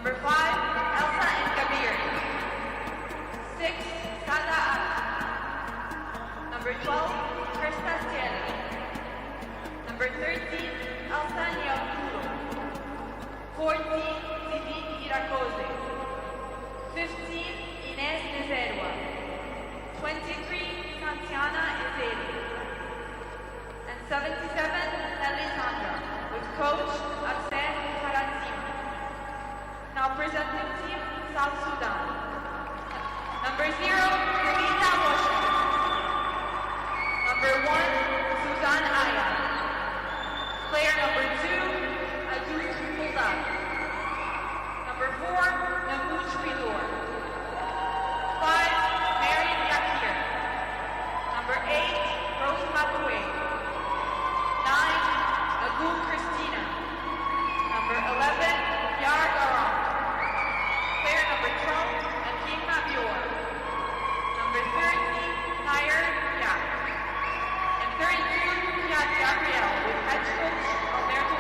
Number 5, Elsa and Kabir. 6, Sada Ala. Number 12, Krista Siela. Number 13, Elsa Niauturo. 14, Zidane Irakose. 15, Inés Nezerwa. 23, Santiana Ezeli. And 77, Alessandra, with coach Arsen Karazim. Now presenting team South Sudan. Number 0, Rita Moshe. Number 1, Suzanne Aya. Player number 2, Adut Muldad. Number 4, Namuj Pidor. 5, Mary Yakir. Number 8, Rose Matue. 9, Agul Christina. Number 11, Yar Garam. Player number 12, Akim Mabior. Number 13, Tyre Yak. And 32, Kiat Gabriel with head coach Alberto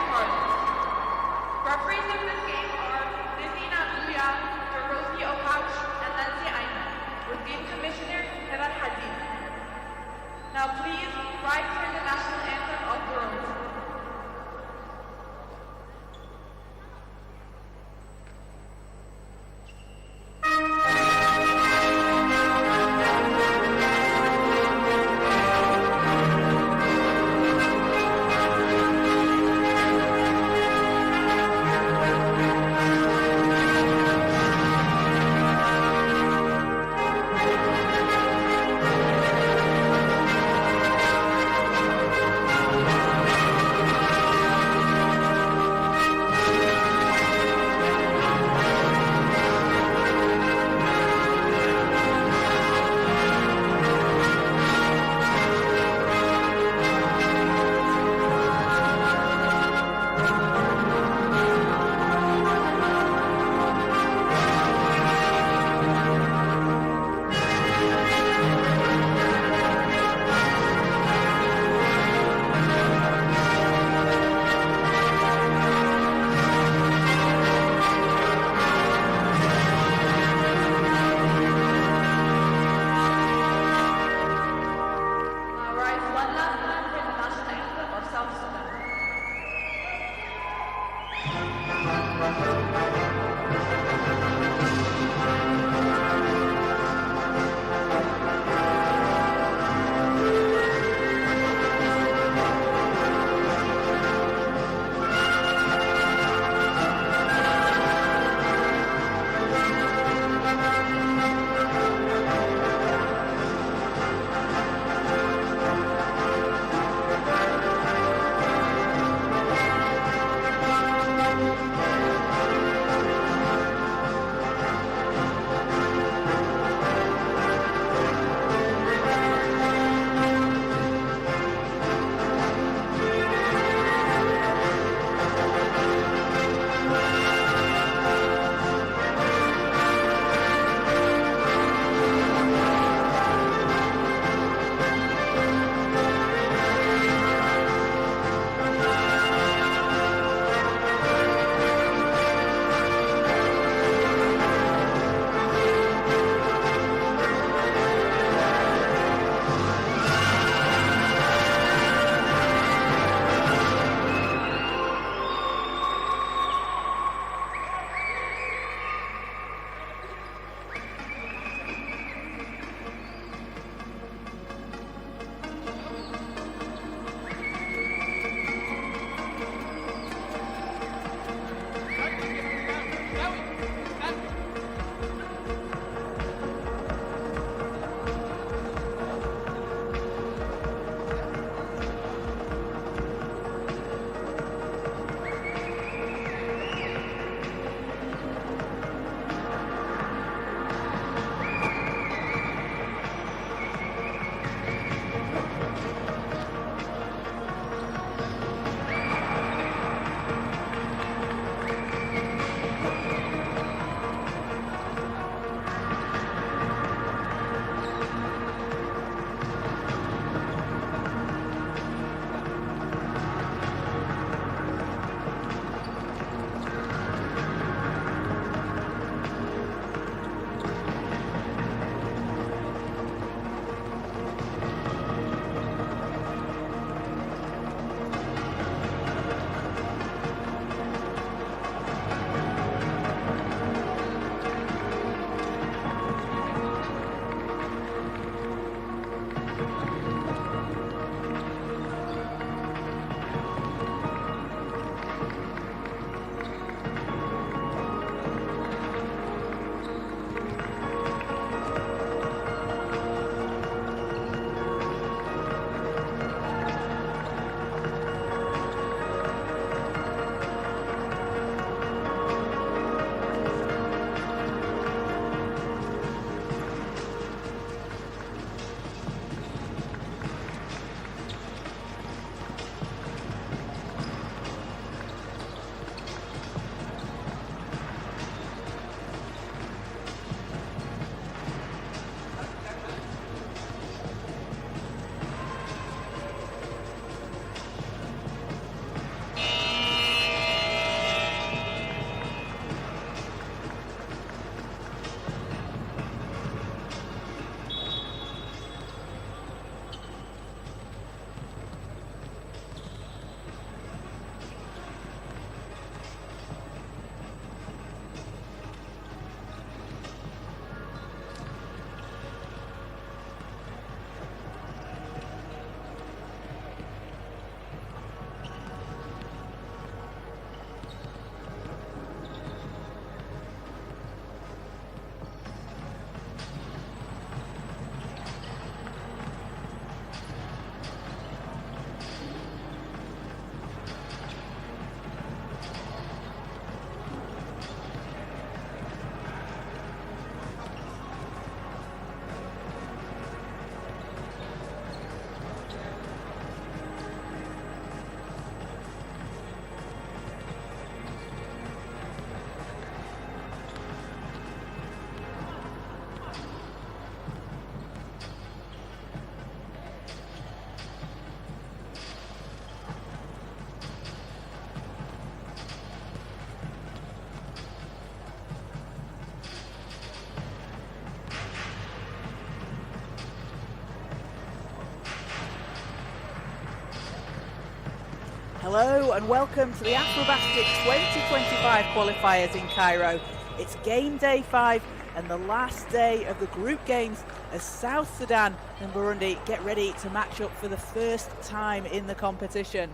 Hello and welcome to the AfroBasket 2025 qualifiers in Cairo. It's game day 5 and the last day of the group games as South Sudan and Burundi get ready to match up for the first time in the competition.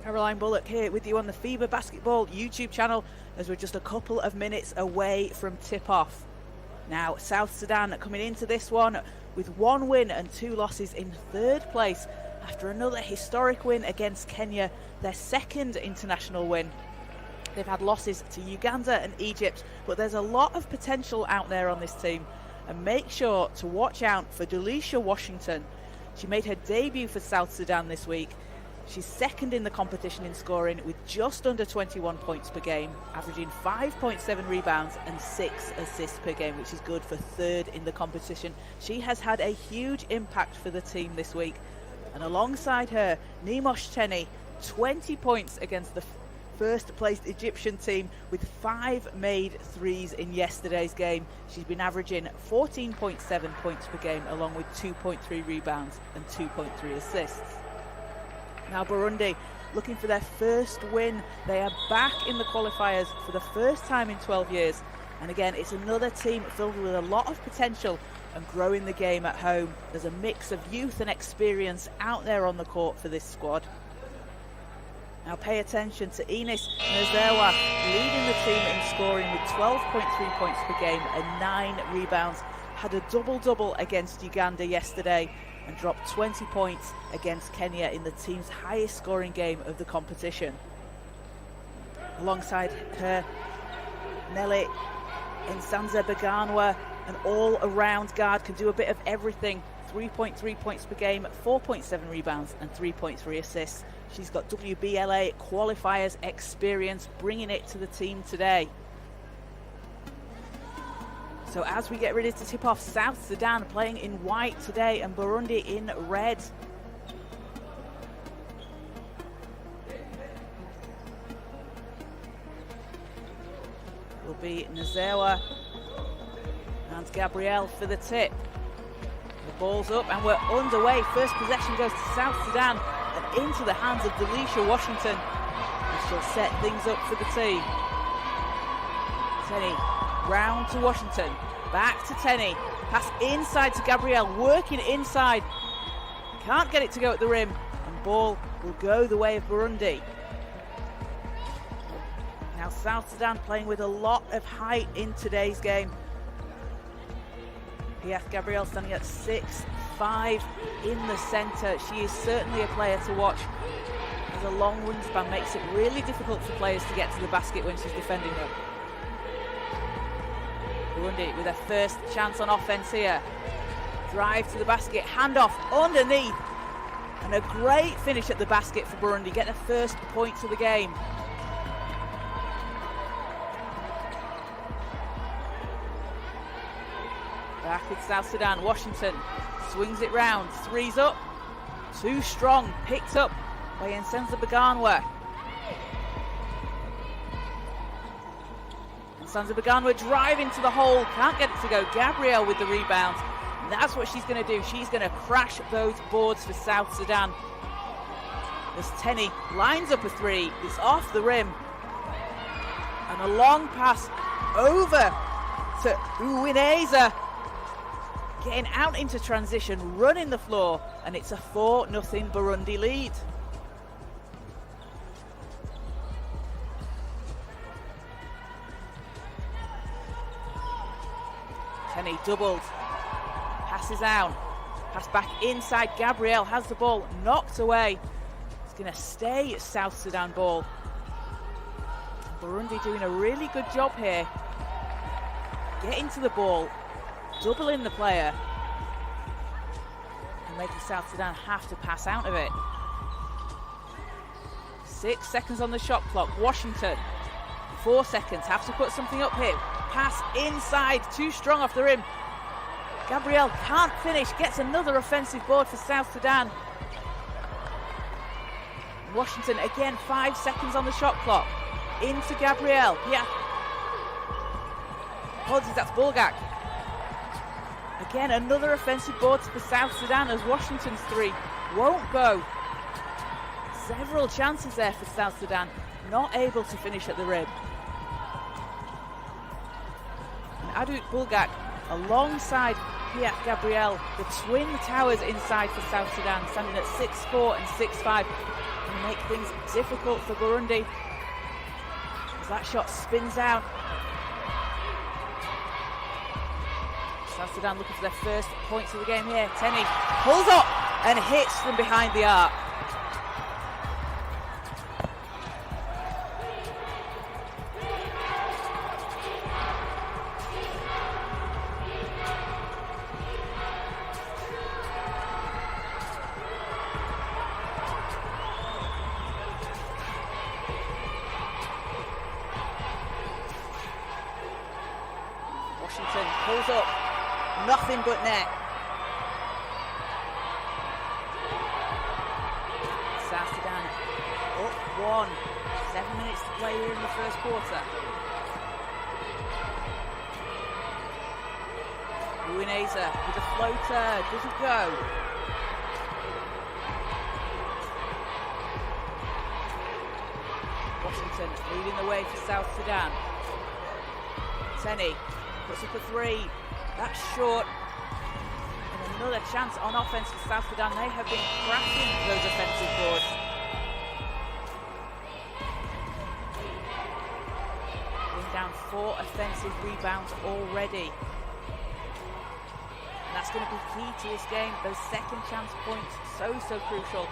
Caroline Bullock here with you on the FIBA Basketball YouTube channel as we're just a couple of minutes away from tip-off. Now, South Sudan coming into this one with 1 win and 2 losses in 3rd place after another historic win against Kenya, their 2nd international win. They've had losses to Uganda and Egypt, but there's a lot of potential out there on this team. And make sure to watch out for Delisha Washington. She made her debut for South Sudan this week. She's 2nd in the competition in scoring with just under 21 points per game, averaging 5.7 rebounds and 6 assists per game, which is good for 3rd in the competition. She has had a huge impact for the team this week. And alongside her, Nemosh Teni, 20 points against the first placed Egyptian team with 5 made threes in yesterday's game. She's been averaging 14.7 points per game along with 2.3 rebounds and 2.3 assists. Now Burundi looking for their first win. They are back in the qualifiers for the first time in 12 years. And again, it's another team filled with a lot of potential and growing the game at home. There's a mix of youth and experience out there on the court for this squad. Now pay attention to Eunice Nzewa leading the team in scoring with 12.3 points per game and 9 rebounds. Had a double-double against Uganda yesterday and dropped 20 points against Kenya in the team's highest scoring game of the competition. Alongside her, Nelly Nsanza Baganwa, an all-around guard, can do a bit of everything. 3.3 points per game, 4.7 rebounds and 3.3 assists. She's got WBLA qualifiers experience, bringing it to the team today. So as we get ready to tip off, South Sudan playing in white today and Burundi in red. Will be Nzewa and Gabrielle for the tip. The ball's up and we're underway. First possession goes to South Sudan and into the hands of Delisha Washington. And she'll set things up for the team. Teni round to Washington. Back to Teni. Pass inside to Gabrielle, working inside. Can't get it to go at the rim. And ball will go the way of Burundi. Now South Sudan playing with a lot of height in today's game. Piath Gabrielle standing at 6'5" in the centre. She is certainly a player to watch. As a long wingspan makes it really difficult for players to get to the basket when she's defending them. Burundi with their first chance on offense here. Drive to the basket, handoff underneath. And a great finish at the basket for Burundi. Get their first points of the game. Back with South Sudan. Washington swings it round. 3's up. Too strong. Picked up by Nsanza Baganwa. Nsanza Baganwa driving to the hole. Can't get it to go. Gabrielle with the rebound. And that's what she's going to do. She's going to crash those boards for South Sudan. As Teni lines up a 3. It's off the rim. And a long pass over to Uwineza. Getting out into transition, running the floor, and it's a 4-0 Burundi lead. Teni doubled, passes out, pass back inside. Gabrielle has the ball knocked away. It's going to stay South Sudan ball. Burundi doing a really good job here, getting to the ball, doubling the player and making South Sudan have to pass out of it. 6 seconds on the shot clock. Washington, 4 seconds, have to put something up here. Pass inside, too strong off the rim. Gabrielle can't finish, gets another offensive board for South Sudan. Washington again, 5 seconds on the shot clock. Into Gabrielle. Yeah. Apologies, that's Bulgak. Again, another offensive board for South Sudan as Washington's 3 won't go. several chances there for South Sudan, not able to finish at the rim. And Adut Bulgak alongside Piat Gabriel, the twin towers inside for South Sudan, standing at 6'4" and 6'5", and make things difficult for Burundi as that shot spins out. South Sudan looking for their first points of the game here. Tenny pulls up and hits from behind the arc. Washington pulls up, nothing but net. South Sudan up 1, 7 minutes to play here in the first quarter. Uineza with a floater, doesn't go. Washington leading the way for South Sudan. Tenny puts up a 3, that's short. And another chance on offense for South Sudan. They have been cracking those offensive boards. Bring down 4 offensive rebounds already. And that's going to be key to this game. Those second chance points, so crucial.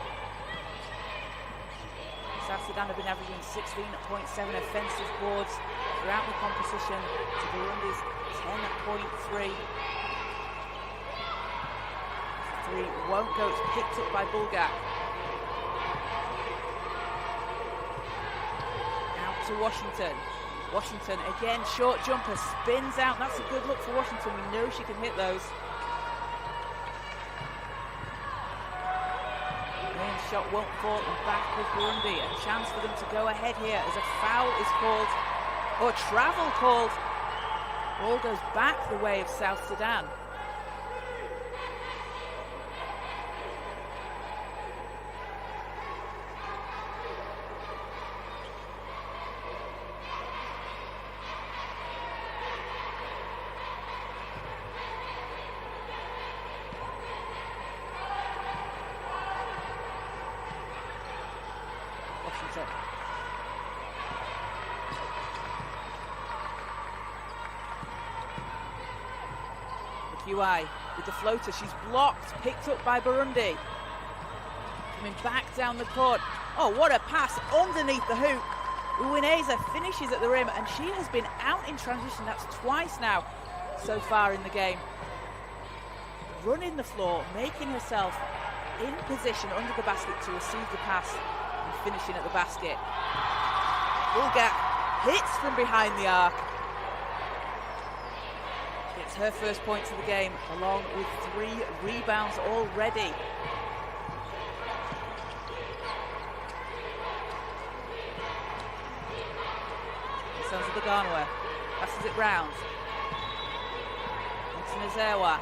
South Sudan have been averaging 16.7 offensive boards throughout the competition to Burundi's 10.3. 3 won't go, it's picked up by Bulgak. Out to Washington. Washington again, short jumper, spins out. That's a good look for Washington. We know she can hit those. Main shot won't fall, and back with Burundi. A chance for them to go ahead here as a foul is called, or travel called. Ball goes back the way of South Sudan. Washington. QI with the floater, she's blocked, picked up by Burundi. Coming back down the court. Oh, what a pass underneath the hoop. Uineza finishes at the rim, and she has been out in transition. That's twice now so far in the game. Running the floor, making herself in position under the basket to receive the pass and finishing at the basket. Bulgak hits from behind the arc. It's her first points of the game, along with 3 rebounds already. Sons of the Ghana passes it round. Into Nazewa.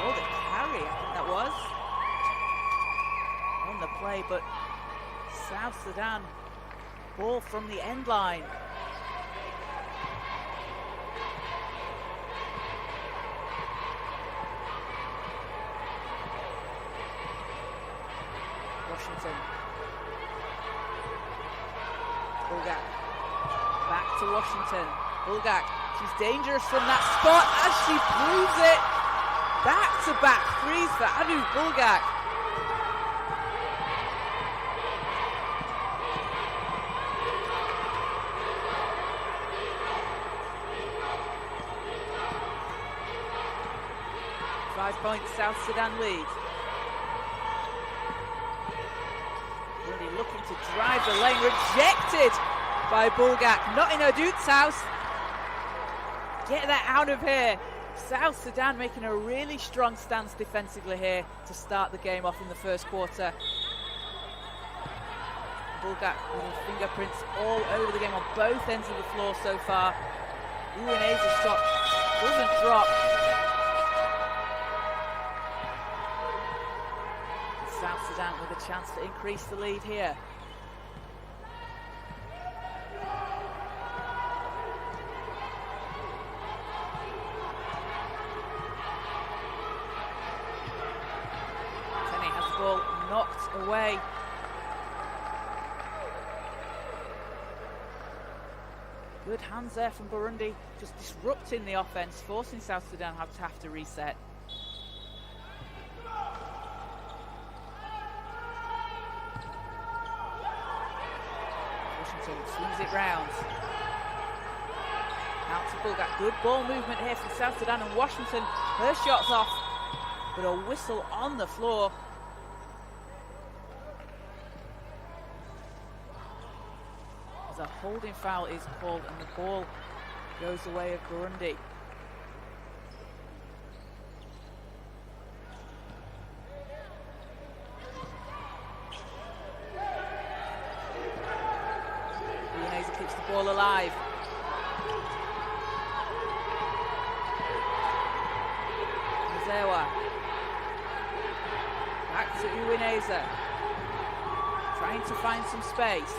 Oh, the carry, I think that was. On the play, but South Sudan, ball from the end line. Washington. Bulgak. Back to Washington. Bulgak. She's dangerous from that spot as she proves it. Back-to-back threes for Adut Bulgak. Five points, South Sudan lead. Really looking to drive the lane, rejected by Bulgak. Not in Adut's house. Get that out of here. South Sudan making a really strong stance defensively here to start the game off in the first quarter. Bulgak with his fingerprints all over the game on both ends of the floor so far. Uineza's shot doesn't drop. South Sudan a chance to increase the lead here. Kenny has the ball knocked away. Good hands there from Burundi, just disrupting the offense, forcing South Sudan to have to reset. Washington swings it round. Out to Bulgac. Good ball movement here from South Sudan, and Washington, her shot's off, but a whistle on the floor. A holding foul is called, and the ball goes the way of Burundi. Uineza keeps the ball alive. Mazewa. Back to Uineza. Trying to find some space.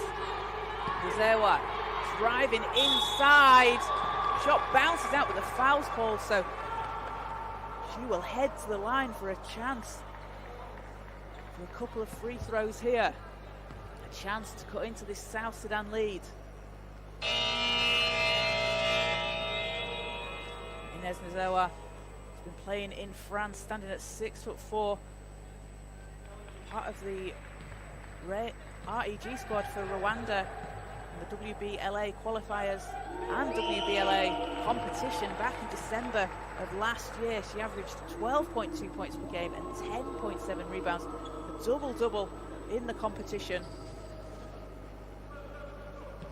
Mazewa driving inside. Shot bounces out, but the foul's called, so she will head to the line for a chance for a couple of free throws here. A chance to cut into this South Sudan lead. Inez Mazewa has been playing in France, standing at 6'4", part of the REG squad for Rwanda. The WBLA qualifiers and WBLA competition back in December of last year. She averaged 12.2 points per game and 10.7 rebounds, a double-double in the competition.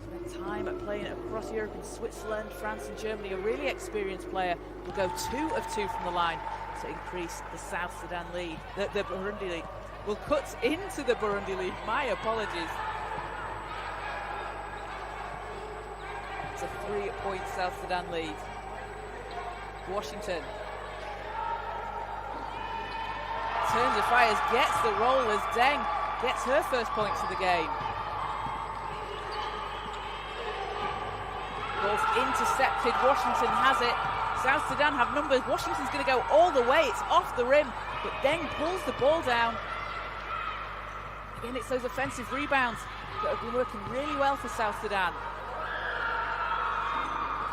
Spent time at playing across Europe in Switzerland, France and Germany. A really experienced player will go 2 of 2 from the line to increase the South Sudan lead. The Burundi lead. Will cut into the Burundi lead. My apologies. It's a 3-point South Sudan lead. Washington turns and fires, gets the roll as Deng gets her first points of the game. Ball's intercepted, Washington has it. South Sudan have numbers, Washington's going to go all the way, it's off the rim, but Deng pulls the ball down. Again, it's those offensive rebounds that have been working really well for South Sudan.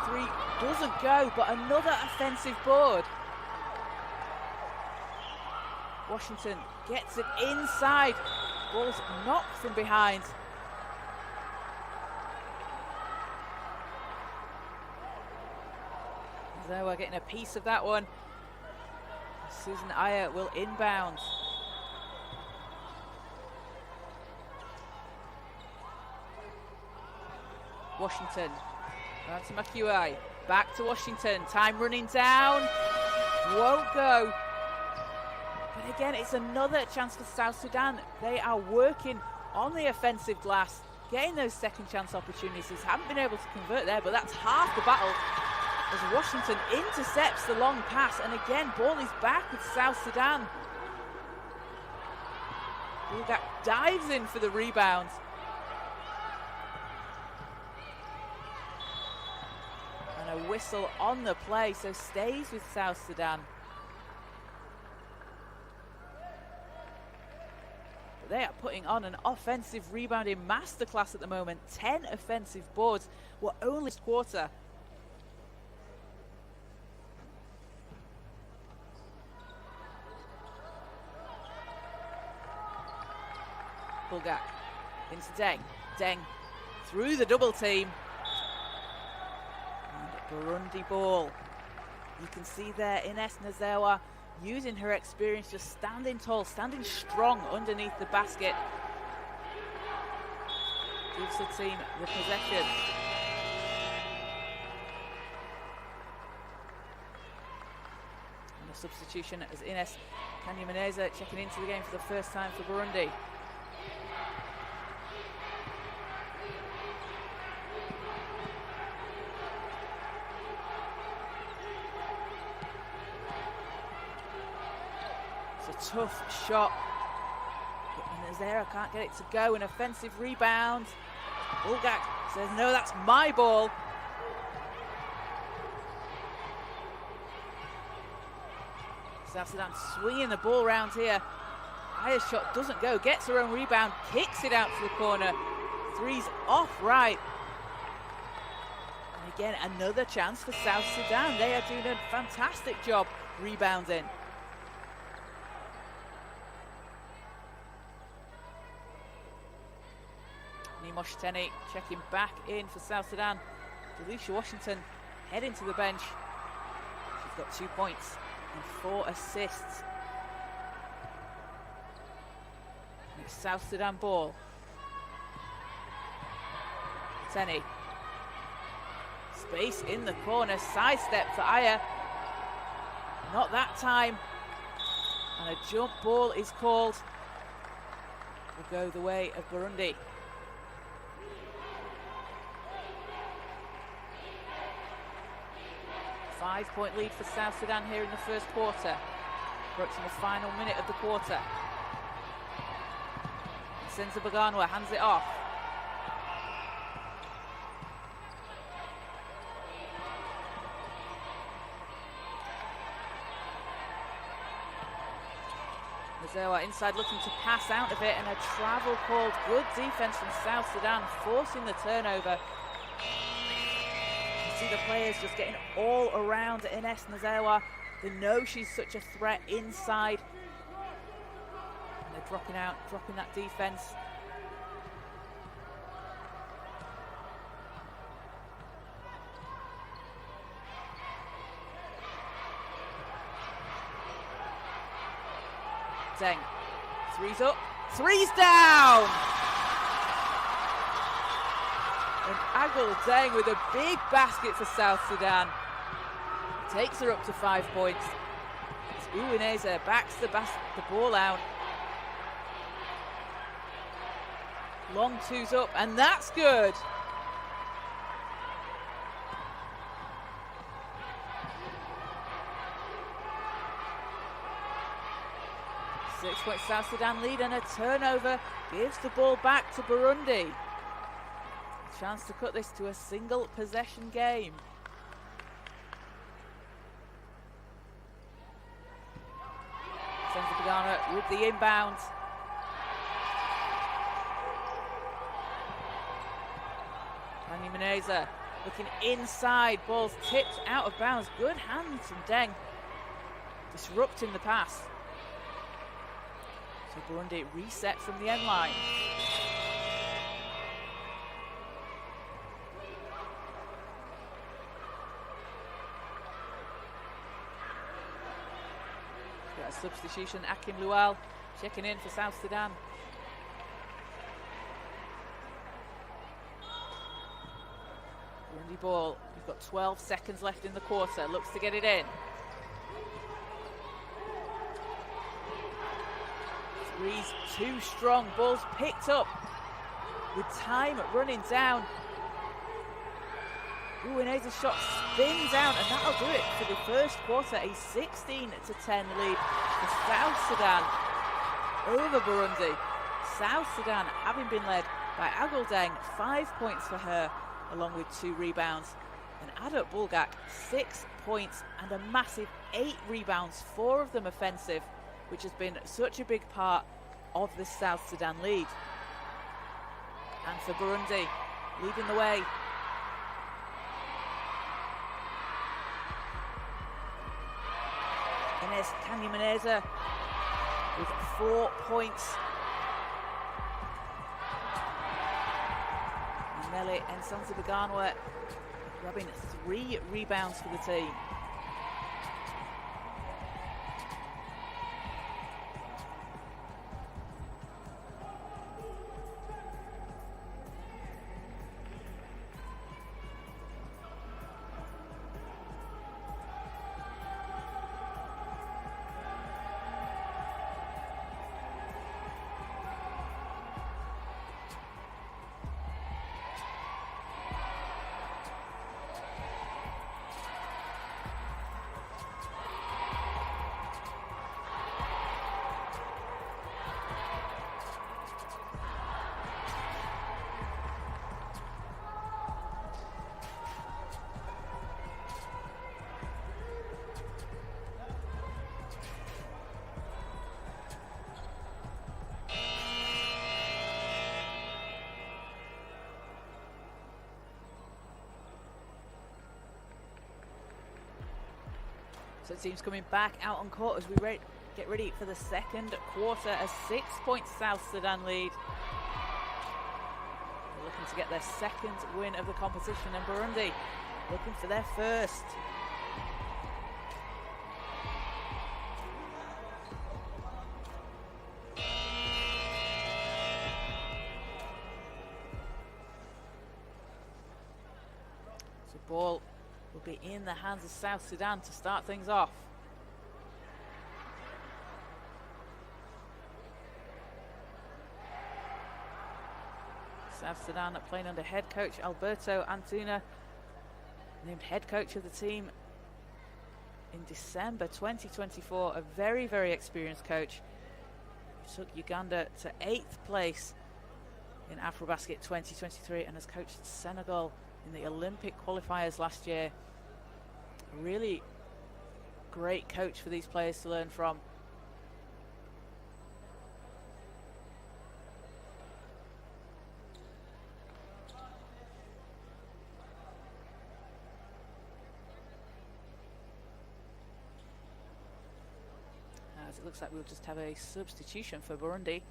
3 doesn't go, but another offensive board. Washington gets it inside. Ball's knocked from behind. So we're getting a piece of that one. Susan Ayer will inbound. Washington. Down to Makiwai, back to Washington, time running down, won't go. But again, it's another chance for South Sudan. They are working on the offensive glass, getting those second chance opportunities. Haven't been able to convert there, but that's half the battle as Washington intercepts the long pass, and again, ball is back with South Sudan. Bulgac dives in for the rebound. A whistle on the play, so stays with South Sudan. But they are putting on an offensive rebounding masterclass at the moment. 10 offensive boards were only this quarter. Bulgac into Deng. Deng through the double team. Burundi ball. You can see there Ines Nazewa using her experience, just standing tall, standing strong underneath the basket. Gives the team the possession. And the substitution as Ines Kanyamuneza checking into the game for the first time for Burundi. Tough shot, but Nazera can't get it to go. An offensive rebound. Bulgak says, no, that's my ball. South Sudan swinging the ball around here. Aya's shot doesn't go, gets her own rebound, kicks it out to the corner. Three's off right. And again, another chance for South Sudan. They are doing a fantastic job rebounding. Nimosh Teni checking back in for South Sudan. Delisha Washington heading to the bench. She's got 2 points and 4 assists. It's South Sudan ball. Teni. Space in the corner, sidestep for Aya. Not that time. And a jump ball is called. Will go the way of Burundi. Five-point lead for South Sudan here in the first quarter. Approaching the final minute of the quarter. Senza Baganwa hands it off. Mazewa inside looking to pass out of it, and a travel called. Good defense from South Sudan, forcing the turnover. You see the players just getting all around Ines Nazewa. They know she's such a threat inside. And they're dropping that defense. Deng, three's up, three's down! And Agul Deng with a big basket for South Sudan. Takes her up to 5 points. Uwineza backs the ball out. Long two's up, and that's good. Six-point South Sudan lead, and a turnover gives the ball back to Burundi. A chance to cut this to a single possession game. Senza Pagana with the inbound. Annie Meneza looking inside, ball's tipped out of bounds. Good hands from Deng, disrupting the pass. So Burundi reset from the end line. Got a substitution, Akim Lual checking in for South Sudan. Burundi ball, we've got 12 seconds left in the quarter, looks to get it in. Three's too strong, ball's picked up with time running down. Uwineza's shot spins out, and that'll do it for the first quarter. A 16-10 lead for South Sudan over Burundi. South Sudan having been led by Agul Deng, 5 points for her, along with 2 rebounds. And Adat Bulgak, 6 points and a massive 8 rebounds, 4 of them offensive, which has been such a big part of the South Sudan lead. And for Burundi, leading the way. Ines Kanyamaneza with 4 points. Mele and Sansa Baganwa grabbing 3 rebounds for the team. So the team's coming back out on court as we get ready for the second quarter. A 6-point South Sudan lead. They're looking to get their second win of the competition, and Burundi looking for their first. So ball will be in the hands of South Sudan to start things off. South Sudan are playing under head coach Alberto Antuna, named head coach of the team in December 2024. A very, very experienced coach. He took Uganda to 8th place in AfroBasket 2023 and has coached Senegal in the Olympic qualifiers last year. A really great coach for these players to learn from. As it looks like we'll just have a substitution for Burundi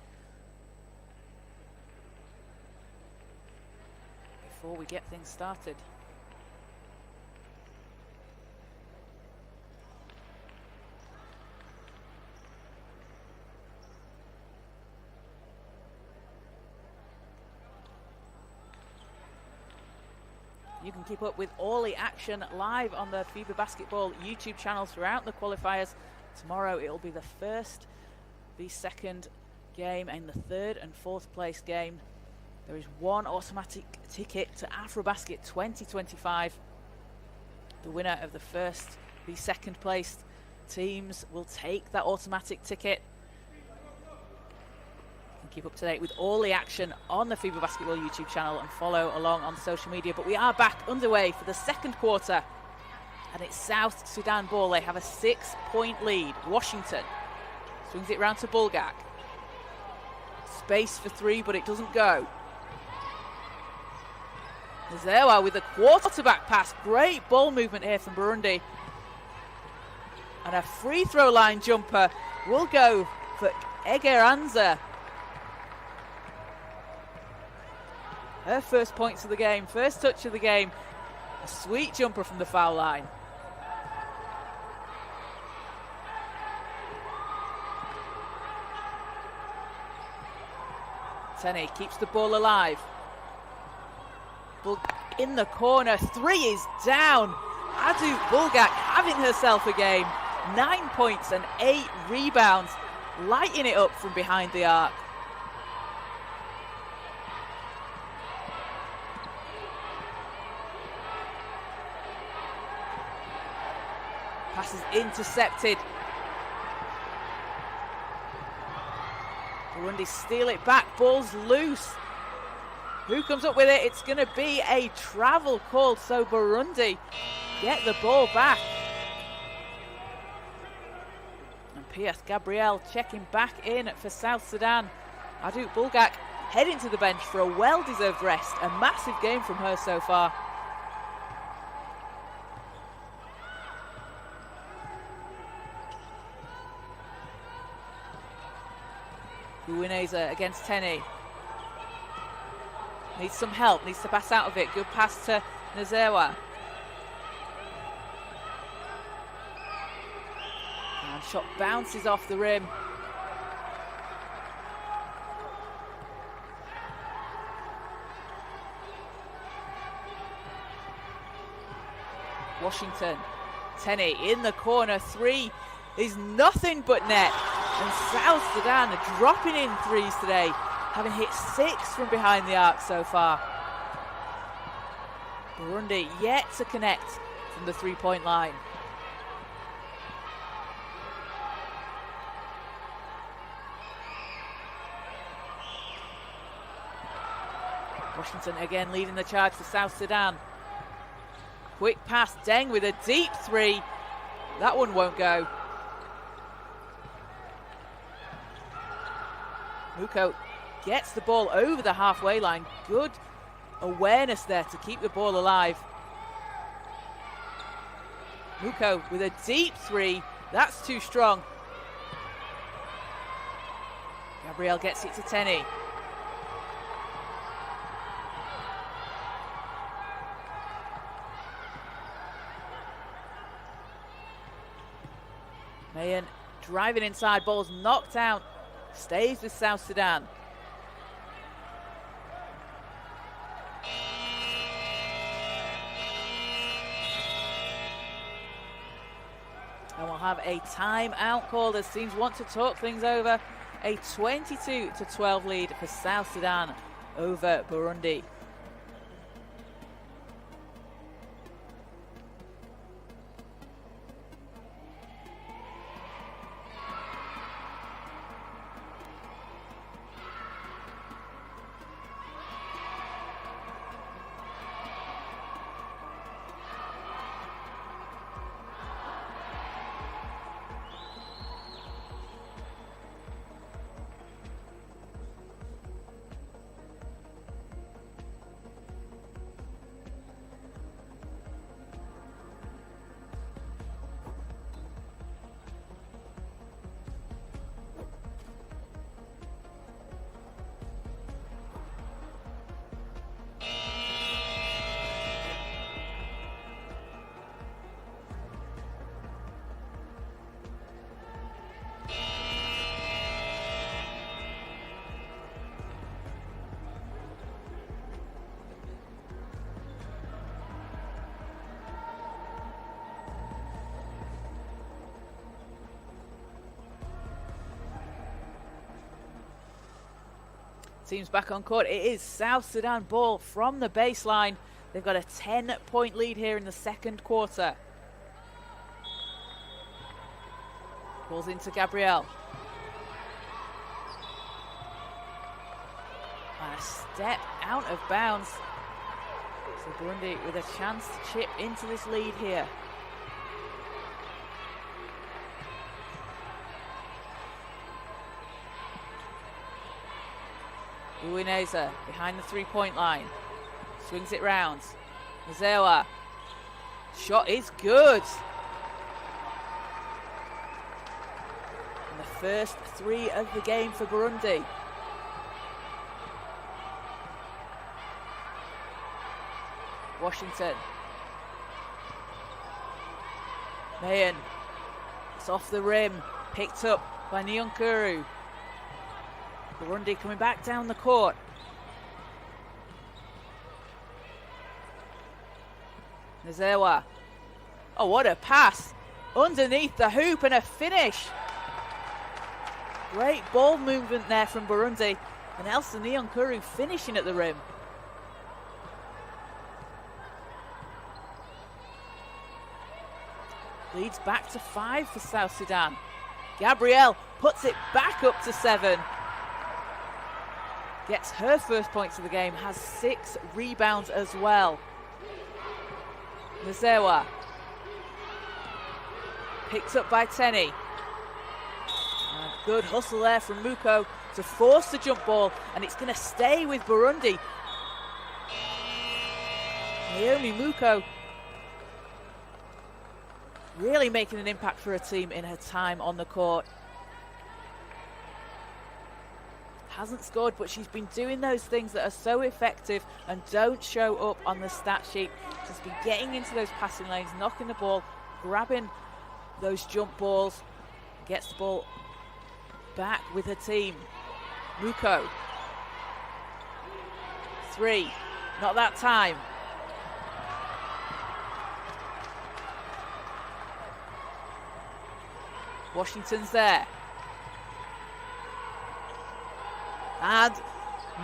before we get things started. You can keep up with all the action live on the FIBA Basketball YouTube channel throughout the qualifiers. Tomorrow it will be the first, the second game, and the third and fourth place game. There is one automatic ticket to AfroBasket 2025. The winner of the first, the second placed teams will take that automatic ticket. You can keep up to date with all the action on the FIBA Basketball YouTube channel and follow along on social media. But we are back underway for the second quarter. And it's South Sudan ball. They have a 6-point lead. Washington swings it round to Bulgak. Space for three, but it doesn't go. Zewa with a quarterback pass. Great ball movement here from Burundi. And a free throw line jumper will go for Egeranza. Her first points of the game, first touch of the game. A sweet jumper from the foul line. Tene keeps the ball alive. In the corner, three is down. Adu Bulgak having herself a game. 9 points and 8 rebounds, lighting it up from behind the arc. Pass is intercepted. Burundi steal it back, ball's loose. Who comes up with it? It's going to be a travel call, so Burundi get the ball back. And Pius Gabriel checking back in for South Sudan. Adu Bulgak heading to the bench for a well-deserved rest. A massive game from her so far. Uwineza against Tene. Needs some help, needs to pass out of it. Good pass to Nazewa. And shot bounces off the rim. Washington. Tene in the corner. Three is nothing but net. And South Sudan are dropping in threes today, having hit 6 from behind the arc so far. Burundi yet to connect from the three-point line. Washington again leading the charge for South Sudan. Quick pass, Deng with a deep three. That one won't go. Muko gets the ball over the halfway line. Good awareness there to keep the ball alive. Muko with a deep three. That's too strong. Gabrielle gets it to Tenny. Mayen driving inside, ball's knocked out, stays with South Sudan. And we'll have a timeout called as teams want to talk things over. A 22-12 lead for South Sudan over Burundi. Teams back on court. It is South Sudan ball from the baseline. They've got a 10-point lead here in the second quarter. Ball's into Gabrielle. And a step out of bounds. So Burundi with a chance to chip into this lead here. Uwineza behind the three-point line. Swings it round. Nzewa. Shot is good. And the first three of the game for Burundi. Washington. Mayen. It's off the rim. Picked up by Nyonkuru. Burundi coming back down the court. Nzewa. Oh, what a pass. Underneath the hoop and a finish. Great ball movement there from Burundi. And Elsa Nyonkuru finishing at the rim. Leads back to 5 for South Sudan. Gabrielle puts it back up to 7. Gets her first points of the game, has 6 rebounds as well. Nzewa. Picked up by Tenny. And good hustle there from Muko to force the jump ball, and it's going to stay with Burundi. Naomi Muko really making an impact for her team in her time on the court. Hasn't scored, but she's been doing those things that are so effective and don't show up on the stat sheet. She's been getting into those passing lanes, knocking the ball, grabbing those jump balls, gets the ball back with her team. Muko. 3. Not that time. Washington's there. And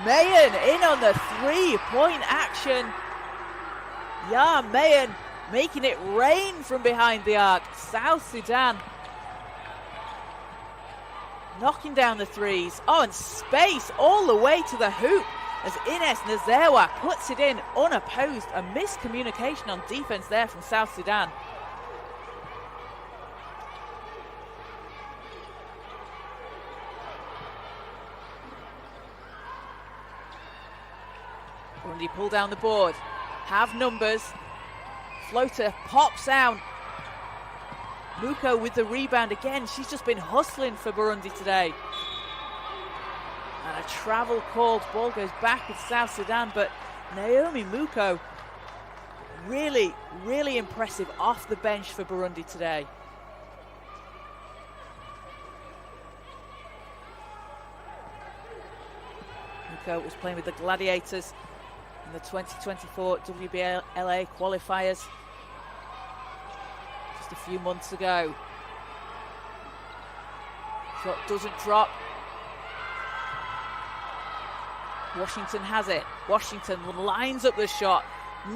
Mayen in on the three-point action. Yeah, Mayen making it rain from behind the arc. South Sudan knocking down the threes. Oh, and space all the way to the hoop as Ines Nzewa puts it in unopposed. A miscommunication on defense there from South Sudan. Burundi pull down the board, have numbers, floater pops out, Muko with the rebound again. She's just been hustling for Burundi today. And a travel called. Ball goes back with South Sudan, but Naomi Muko really, really impressive off the bench for Burundi today. Muko was playing with the Gladiators in the 2024 WBLA qualifiers just a few months ago. Shot doesn't drop. Washington has it. Washington lines up the shot.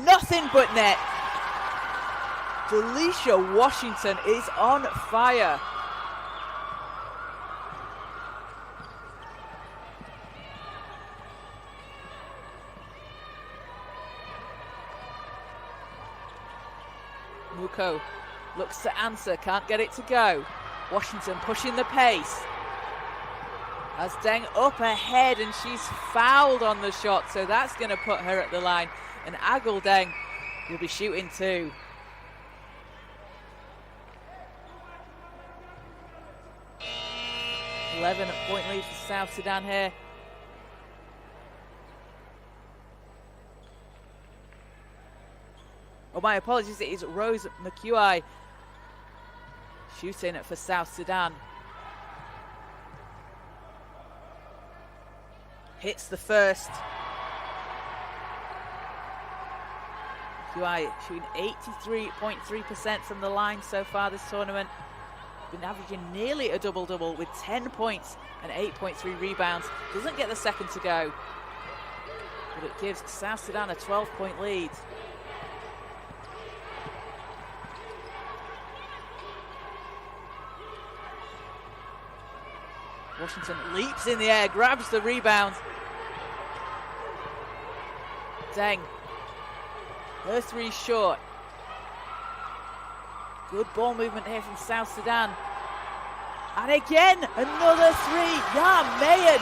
Nothing but net. Delisha Washington is on fire. Muko looks to answer, can't get it to go. Washington pushing the pace. As Deng up ahead, and she's fouled on the shot, so that's going to put her at the line. And Agul Deng will be shooting too. .11 lead for South Sudan here. Oh, my apologies, it is Rose McEwai shooting for South Sudan. Hits the first. McEwai shooting 83.3% from the line so far this tournament. Been averaging nearly a double-double with 10 points and 8.3 rebounds. Doesn't get the second to go, but it gives South Sudan a 12-point lead. Washington leaps in the air, grabs the rebound. Deng, her three short. Good ball movement here from South Sudan. And again, another three. Ya Mayen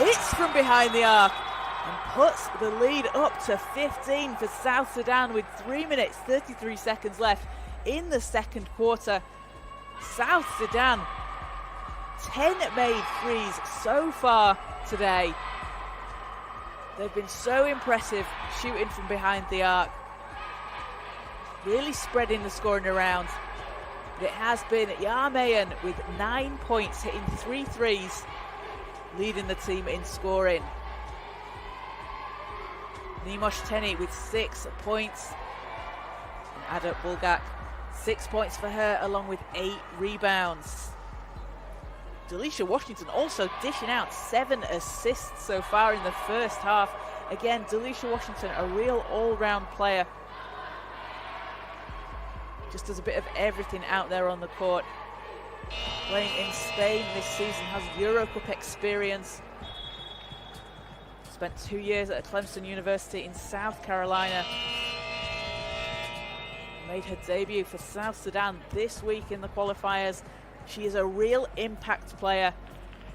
hits from behind the arc and puts the lead up to 15 for South Sudan with 3 minutes, 33 seconds left in the second quarter. South Sudan, 10 made threes so far today. They've been so impressive shooting from behind the arc. Really spreading the scoring around. But it has been Ya Mayen with 9 points, hitting 3 threes, leading the team in scoring. Nimosh Teni with 6 points. And Ada Bulgak, 6 points for her, along with 8 rebounds. Delisha Washington also dishing out 7 assists so far in the first half. Again, Delisha Washington, a real all-round player. Just does a bit of everything out there on the court. Playing in Spain this season, has Euro Cup experience. Spent 2 years at Clemson University in South Carolina. Made her debut for South Sudan this week in the qualifiers. She is a real impact player,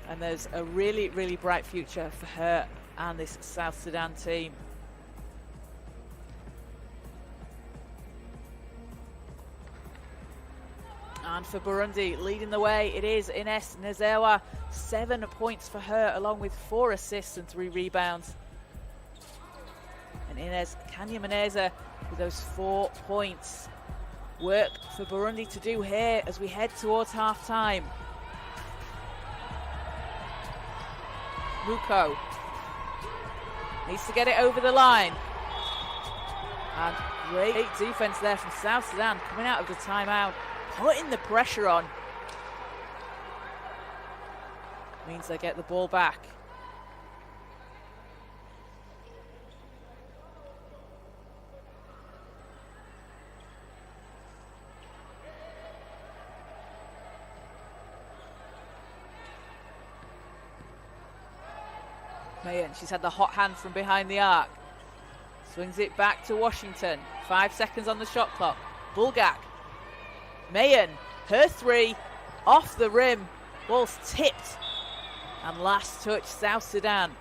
and there's a really, really bright future for her and this South Sudan team. And for Burundi, leading the way, it is Ines Nezewa. 7 points for her, along with 4 assists and 3 rebounds. And Ines Kanyamaneza with those 4 points. Work for Burundi to do here as we head towards half-time. Muko needs to get it over the line. And great defense there from South Sudan coming out of the timeout, putting the pressure on. Means they get the ball back. Mayen, she's had the hot hand from behind the arc. Swings it back to Washington. 5 seconds on the shot clock. Bulgak. Mayen, her three, off the rim. Ball's tipped. And last touch, South Sudan.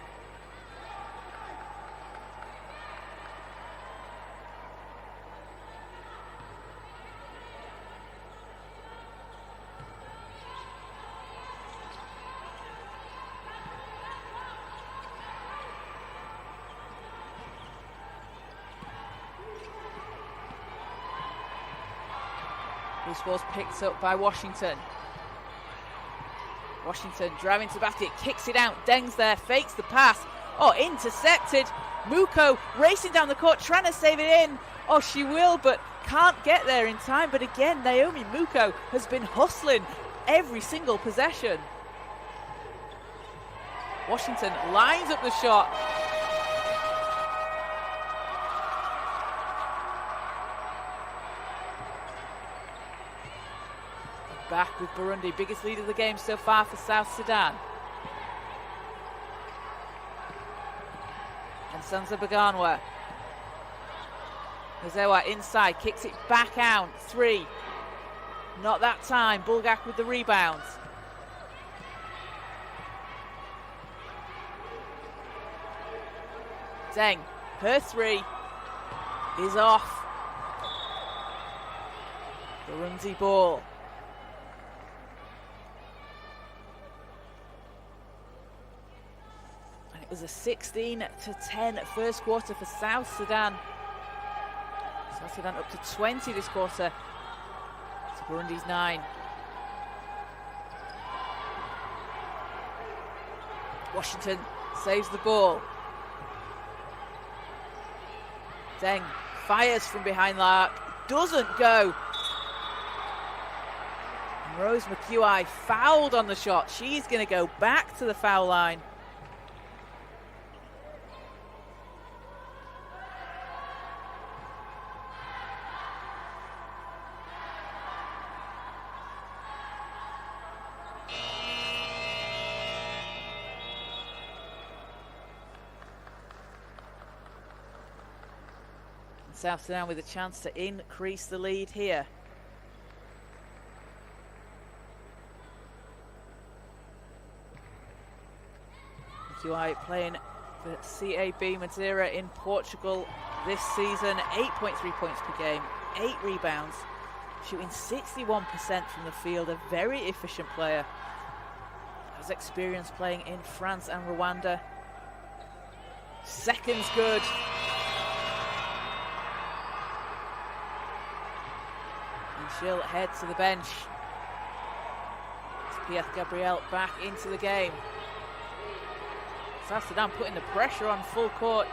Loose ball's picked up by Washington. Washington driving to the basket, kicks it out. Deng's there, fakes the pass. Oh, intercepted. Muko racing down the court, trying to save it in. Oh, she will, but can't get there in time. But again, Naomi Muko has been hustling every single possession. Washington lines up the shot. Back with Burundi, biggest lead of the game so far for South Sudan. And Sansa Baganwa. Mazewa inside, kicks it back out. 3. Not that time. Bulgak with the rebound. Deng, her 3 is off. Burundi ball. And it was a 16-10 first quarter for South Sudan. South Sudan up to 20 this quarter. It's Burundi's 9. Washington saves the ball. Deng fires from behind the arc, doesn't go. And Rose McHugh fouled on the shot. She's going to go back to the foul line. South Sudan with a chance to increase the lead here. QI playing for CAB Madeira in Portugal this season. 8.3 points per game, 8 rebounds, shooting 61% from the field. A very efficient player. Has experience playing in France and Rwanda. Seconds good. She'll head to the bench. It's Pieth Gabriel back into the game. South Sudan putting the pressure on full court.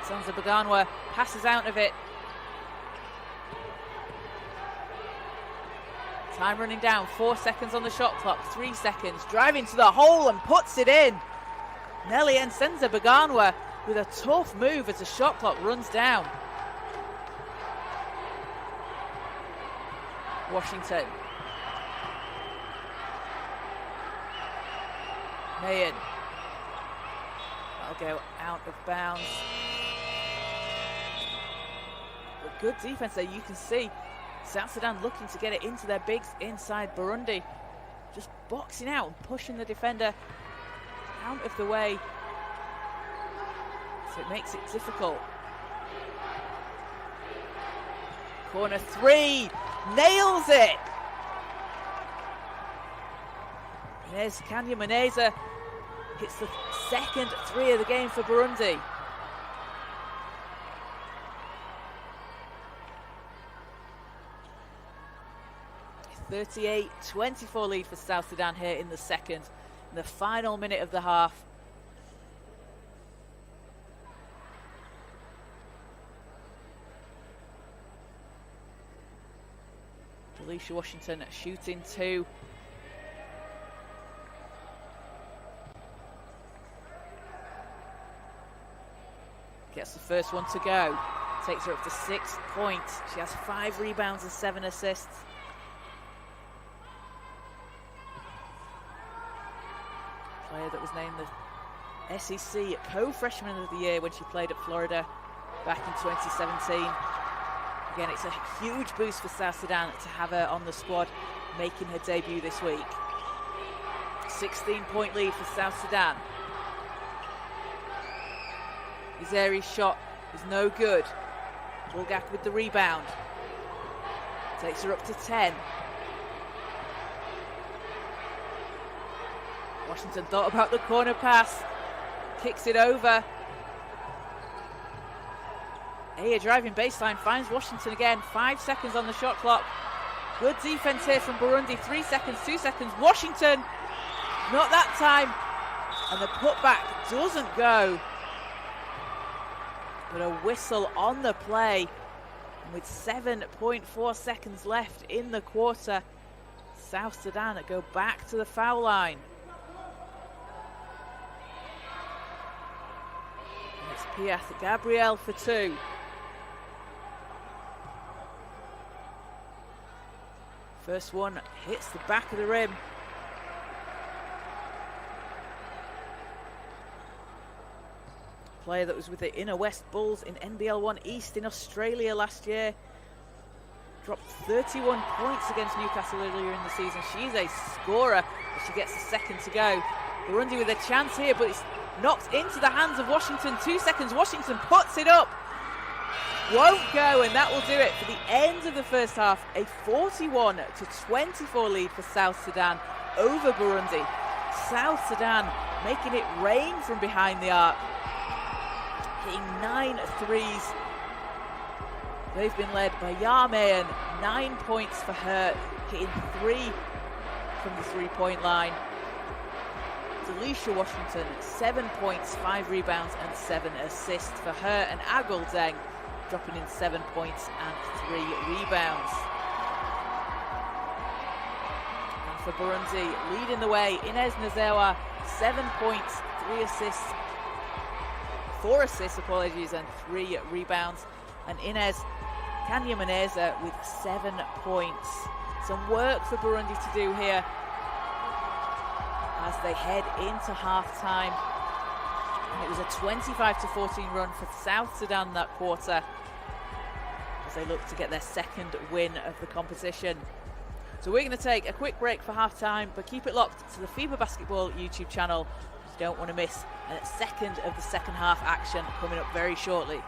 Sansa Baganwa passes out of it. Time running down, 4 seconds on the shot clock, 3 seconds. Driving to the hole and puts it in. Nelly and Sansa Baganwa with a tough move as the shot clock runs down. Washington. Mayen. That'll go out of bounds. But good defense there. You can see South Sudan looking to get it into their bigs inside Burundi. Just boxing out and pushing the defender out of the way. So it makes it difficult. Corner 3, nails it! There's Kanya Maneza, hits the second 3 of the game for Burundi. A 38-24 lead for South Sudan here in the second, in the final minute of the half. Alicia Washington shooting 2. Gets the first one to go. Takes her up to 6 points. She has 5 rebounds and 7 assists. Player that was named the SEC Co-Freshman of the Year when she played at Florida back in 2017. Again, it's a huge boost for South Sudan to have her on the squad, making her debut this week. 16-point lead for South Sudan. Izeri's shot is no good. Bulgak with the rebound. Takes her up to 10. Washington thought about the corner pass. Kicks it over. Aya driving baseline, finds Washington again. 5 seconds on the shot clock. Good defense here from Burundi. 3 seconds, 2 seconds. Washington, not that time. And the putback doesn't go. But a whistle on the play. And with 7.4 seconds left in the quarter, South Sudan go back to the foul line. And it's Piath Gabriel for 2. First one hits the back of the rim. Player that was with the Inner West Bulls in NBL 1 East in Australia last year. Dropped 31 points against Newcastle earlier in the season. She's a scorer, but she gets a second to go. Burundi with a chance here, but it's knocked into the hands of Washington. 2 seconds, Washington puts it up. Won't go, and that will do it for the end of the first half. A 41-24 lead for South Sudan over Burundi. South Sudan making it rain from behind the arc, hitting 9 threes. They've been led by Yarmayan, 9 points for her, hitting 3 from the three-point line. Delisha Washington, 7 points, 5 rebounds and 7 assists for her, and Agul Deng dropping in 7 points and 3 rebounds. And for Burundi, leading the way, Inez Nazewa, 7 points, 3 assists, 4 assists, apologies, and 3 rebounds. And Inez Kanyamaneza with 7 points. Some work for Burundi to do here as they head into half-time. And it was a 25-14 run for South Sudan that quarter as they look to get their second win of the competition. So we're going to take a quick break for half-time, but keep it locked to the FIBA Basketball YouTube channel. You don't want to miss a second of the second half action coming up very shortly.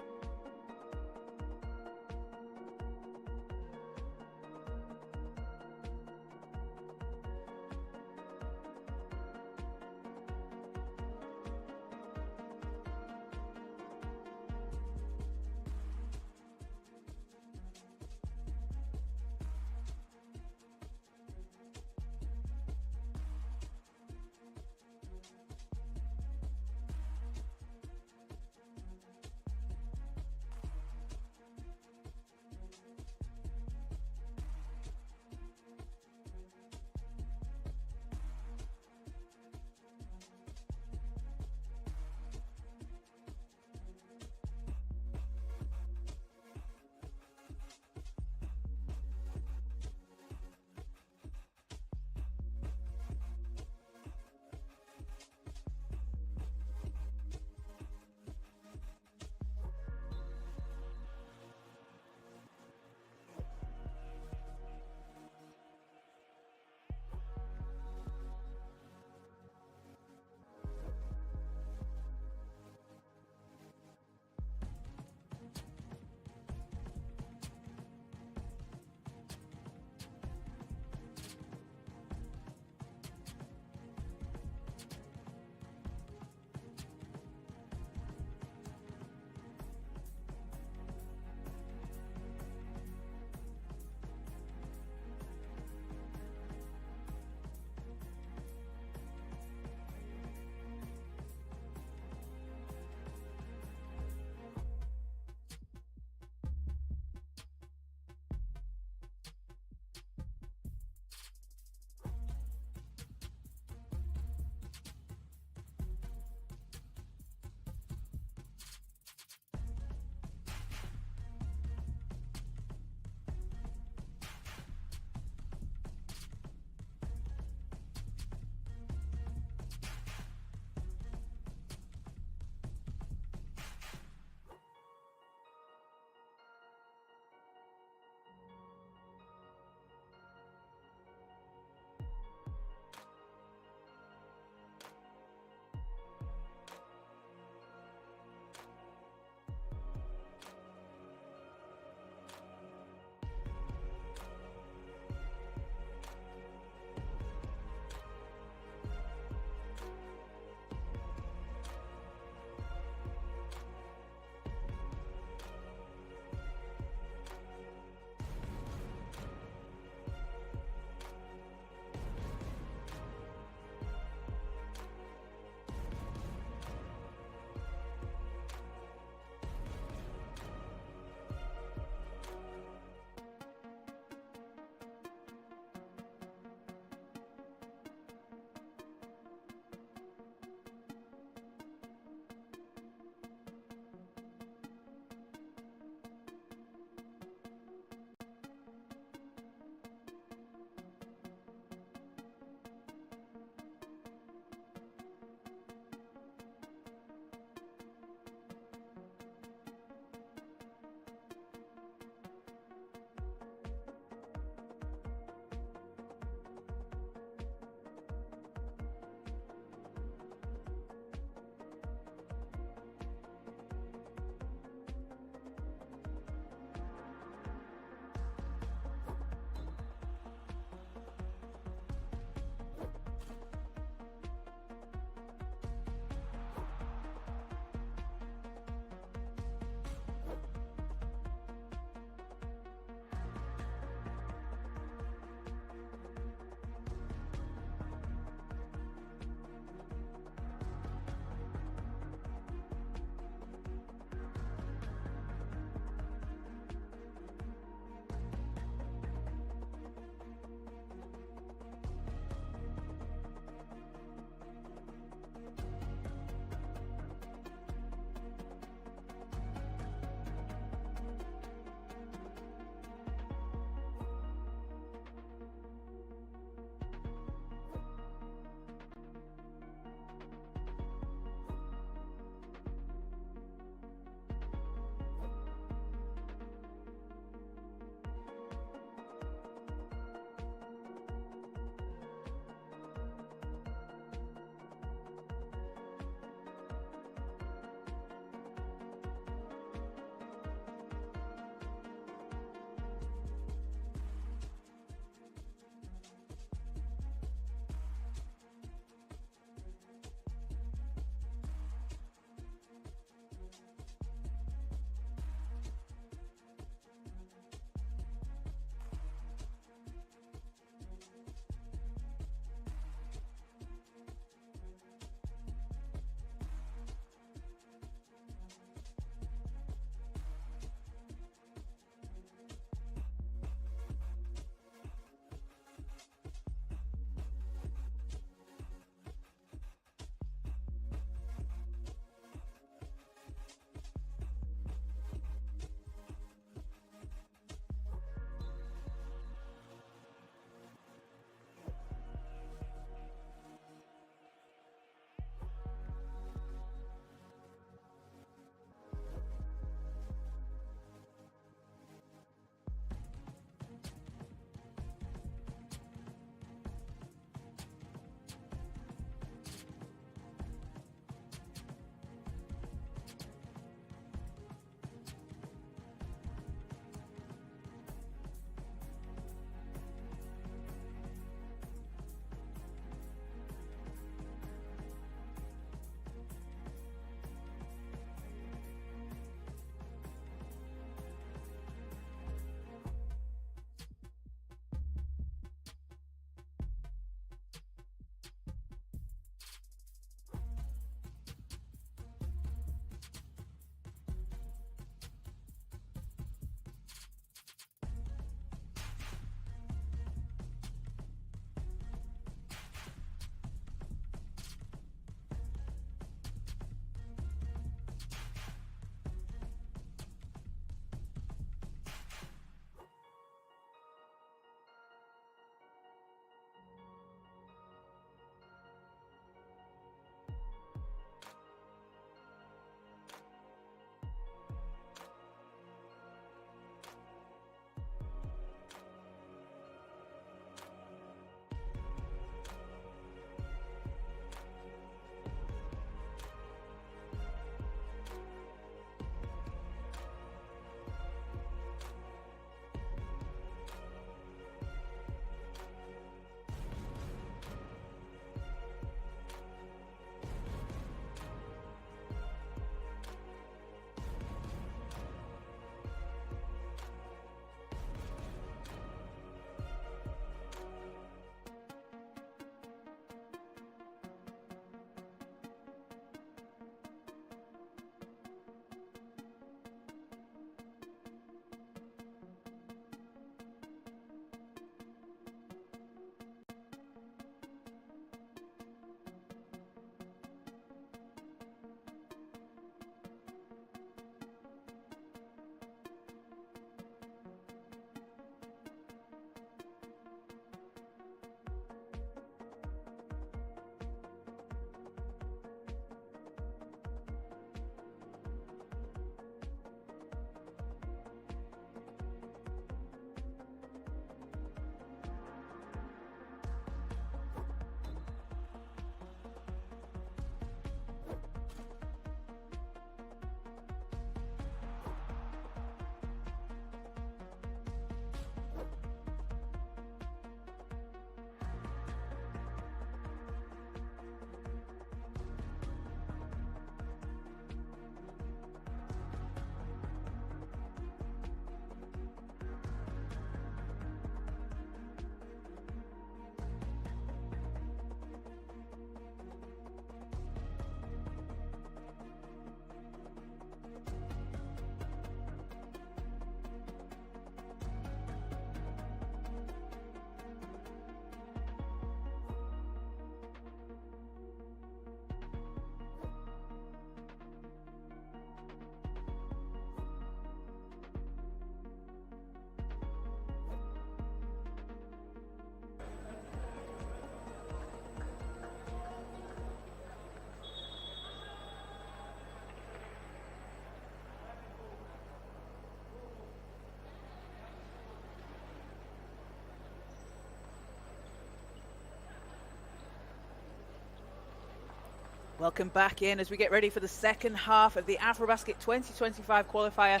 Welcome back in as we get ready for the second half of the AfroBasket 2025 qualifier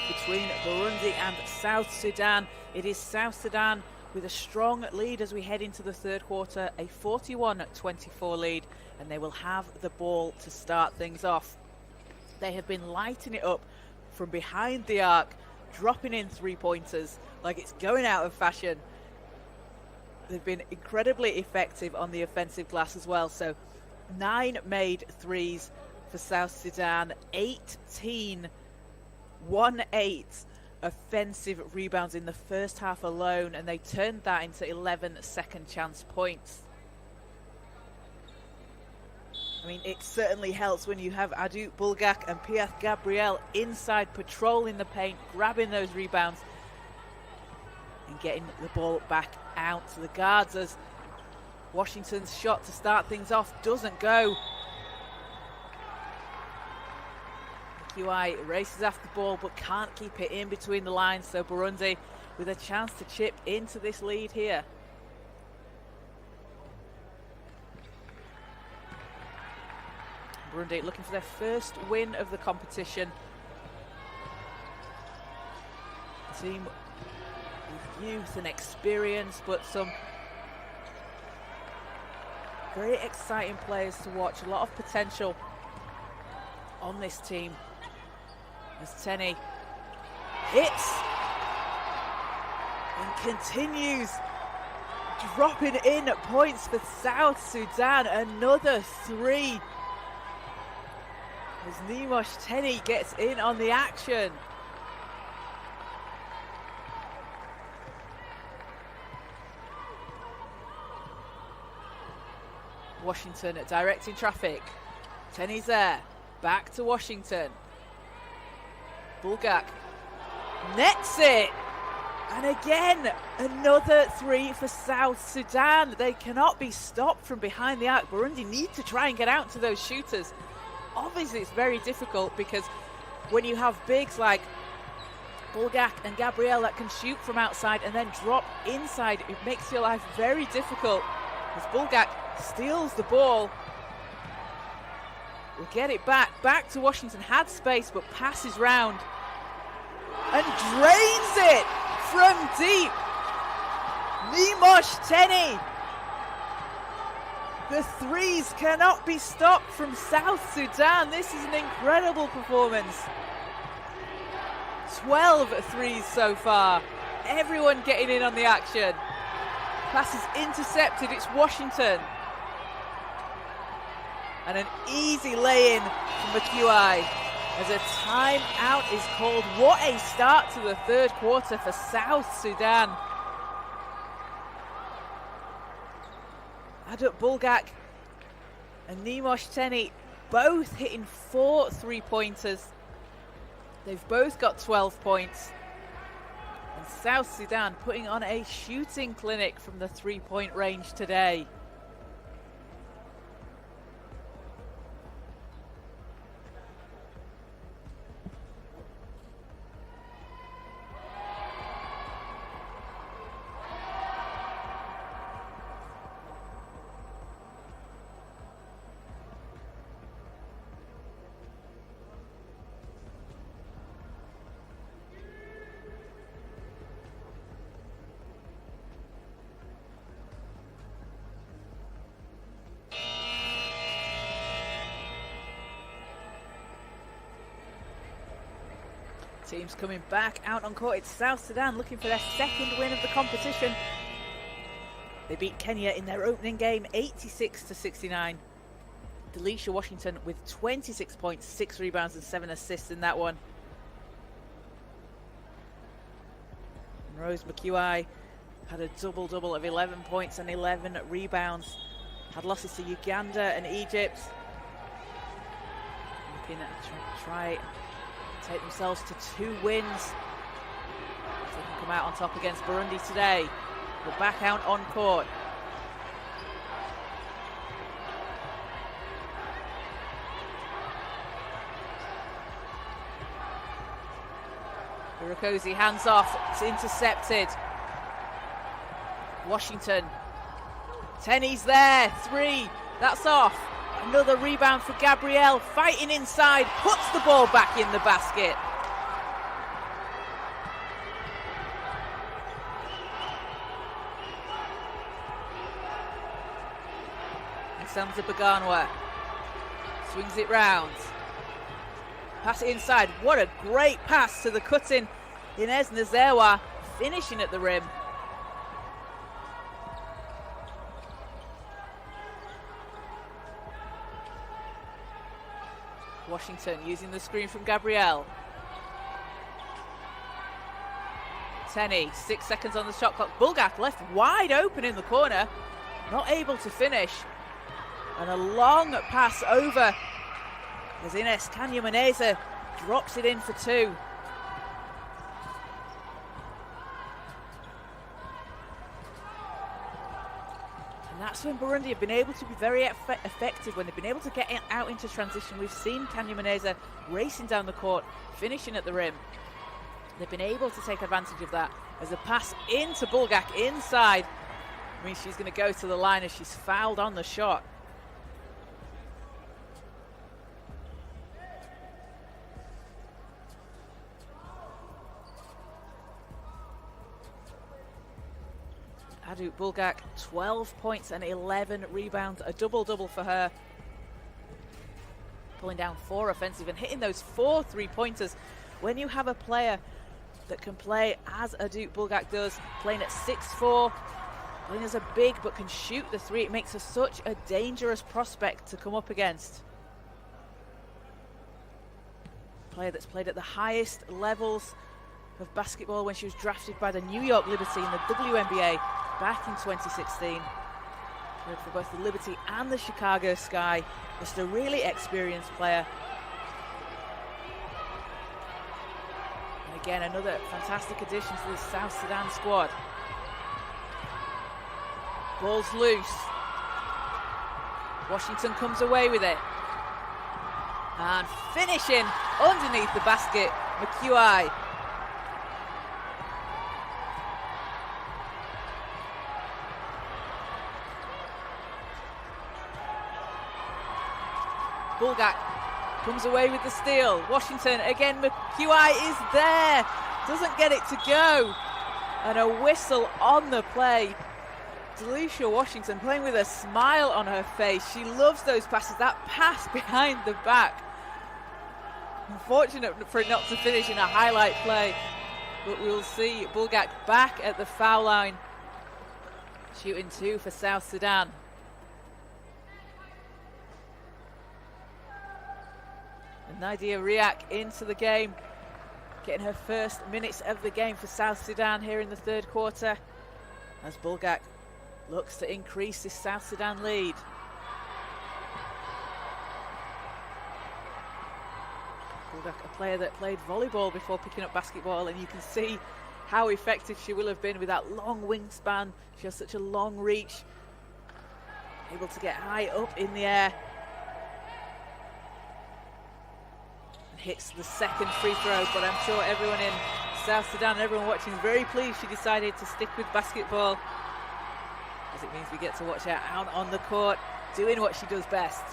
between Burundi and South Sudan. It is South Sudan with a strong lead as we head into the third quarter, a 41-24 lead, and they will have the ball to start things off. They have been lighting it up from behind the arc, dropping in three-pointers like it's going out of fashion. They've been incredibly effective on the offensive glass as well. So 9 made threes for South Sudan, 18 offensive rebounds in the first half alone, and they turned that into 11 second chance points. I mean, it certainly helps when you have Adu Bulgak and Piath Gabriel inside, patrolling the paint, grabbing those rebounds and getting the ball back out to the guards as Washington's shot to start things off doesn't go. QI races after the ball but can't keep it in between the lines, so Burundi with a chance to chip into this lead here. Burundi looking for their first win of the competition. A team with youth and experience, but some very exciting players to watch. A lot of potential on this team. As Tenny hits and continues dropping in points for South Sudan. Another three as Nimosh Tenny gets in on the action. Washington directing traffic. Tenny's there. Back to Washington. Bulgak nets it. And again, another three for South Sudan. They cannot be stopped from behind the arc. Burundi need to try and get out to those shooters. Obviously, it's very difficult because when you have bigs like Bulgak and Gabriel that can shoot from outside and then drop inside, it makes your life very difficult. As Bulgak steals the ball, will get it back to Washington. Had space but passes round and drains it from deep. Nimosh Tenny. The threes cannot be stopped from South Sudan. This is an incredible performance. 12 threes so far. Everyone getting in on the action. Pass is intercepted. It's Washington. And an easy lay-in from McQI as a timeout is called. What a start to the third quarter for South Sudan. Adut Bulgak and Nimosh Tenny both hitting 4 three-pointers. They've both got 12 points. And South Sudan putting on a shooting clinic from the three-point range today. Teams coming back out on court. It's South Sudan looking for their second win of the competition. They beat Kenya in their opening game 86-69. Delisha Washington with 26 points, 6 rebounds and 7 assists in that one. And Rose McQI had a double-double of 11 points and 11 rebounds. Had losses to Uganda and Egypt. Looking at try take themselves to 2 wins. If they can come out on top against Burundi today. We're back out on court. Irakosi hands off, it's intercepted. Washington. Tenny's there, 3, that's off. Another rebound for Gabrielle, fighting inside, puts the ball back in the basket. And Samza Baganwa swings it round. Pass it inside. What a great pass to the cutting Inez Nazewa, finishing at the rim. Washington using the screen from Gabrielle. Tenney, 6 seconds on the shot clock. Bulgak left wide open in the corner, not able to finish. And a long pass over as Ines Kanyamaneza drops it in for two. And that's when Burundi have been able to be very effective, when they've been able to get out into transition. We've seen Kanyamaneza racing down the court, finishing at the rim. They've been able to take advantage of that as a pass into Bulgak inside. I mean, she's going to go to the line as she's fouled on the shot. Adu Bulgak, 12 points and 11 rebounds, a double-double for her. Pulling down 4 offensive and hitting those 4 three-pointers. When you have a player that can play as Adu Bulgak does, playing at 6'4", playing as a big but can shoot the three, it makes her such a dangerous prospect to come up against. Player that's played at the highest levels of basketball when she was drafted by the New York Liberty in the WNBA back in 2016. Played for both the Liberty and the Chicago Sky. Just a really experienced player. And again, another fantastic addition to this South Sudan squad. Ball's loose. Washington comes away with it. And finishing underneath the basket, McHugh. Bulgak comes away with the steal. Washington again, McHugh is there, doesn't get it to go. And a whistle on the play. Delisha Washington playing with a smile on her face. She loves those passes, that pass behind the back. Unfortunate for it not to finish in a highlight play, but we'll see Bulgak back at the foul line, shooting 2 for South Sudan. And Nadia Riak into the game, getting her first minutes of the game for South Sudan here in the third quarter, as Bulgak looks to increase this South Sudan lead. Bulgak, a player that played volleyball before picking up basketball, and you can see how effective she will have been with that long wingspan. She has such a long reach, able to get high up in the air. And hits the second free throw, but I'm sure everyone in South Sudan, everyone watching is very pleased she decided to stick with basketball, as it means we get to watch her out on the court doing what she does best.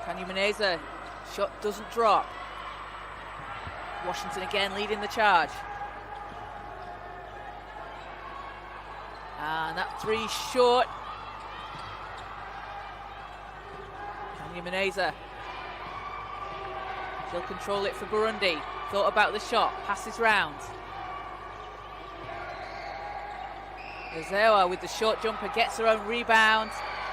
Kanyamaneza, shot doesn't drop. Washington again leading the charge. And that three short. Kanyamaneza. She'll control it for Burundi. Thought about the shot, passes round. Ozewa with the short jumper, gets her own rebound.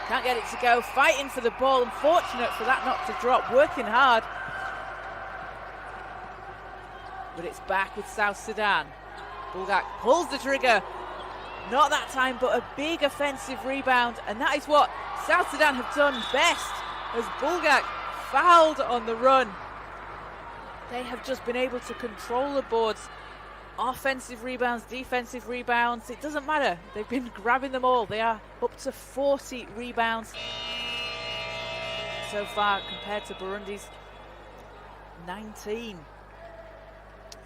Can't get it to go, fighting for the ball. Unfortunate for that not to drop, working hard. But it's back with South Sudan. Bulgak pulls the trigger. Not that time, but a big offensive rebound. And that is what South Sudan have done best, as Bulgak fouled on the run. They have just been able to control the boards. Offensive rebounds, defensive rebounds, it doesn't matter. They've been grabbing them all. They are up to 40 rebounds so far compared to Burundi's 19.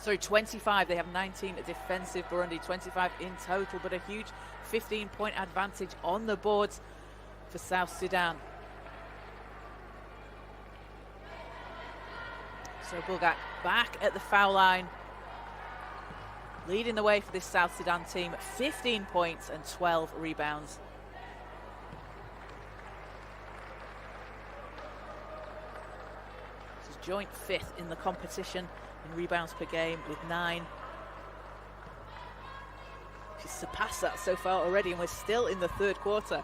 Sorry, 25. They have 19 defensive, Burundi 25 in total, but a huge 15-point advantage on the boards for South Sudan. So Bulgak back at the foul line, leading the way for this South Sudan team, 15 points and 12 rebounds. This is joint 5th in the competition in rebounds per game with 9. She's surpassed that so far already, and we're still in the third quarter.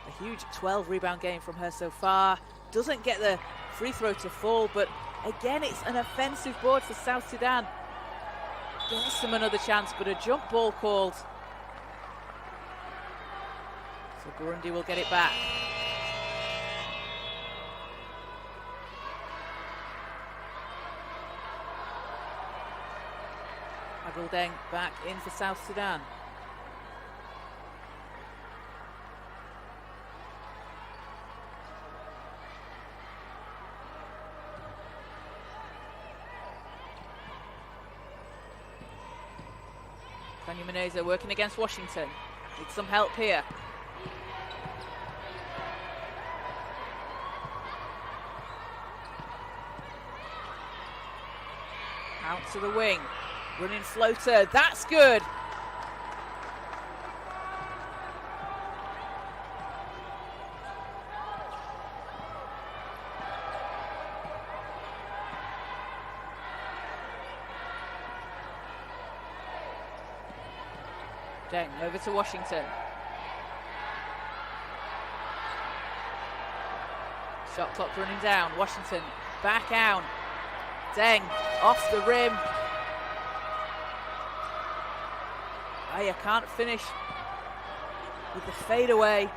A huge 12 rebound game from her so far. Doesn't get the free throw to fall, but again, it's an offensive board for South Sudan. Gives them another chance, but a jump ball called. So Burundi will get it back. Aguldeng back in for South Sudan. Kanya Meneza working against Washington. Needs some help here. Out to the wing. Running floater. That's good. Deng over to Washington. Shot clock running down. Washington back out. Deng off the rim. Aya can't finish with the fadeaway.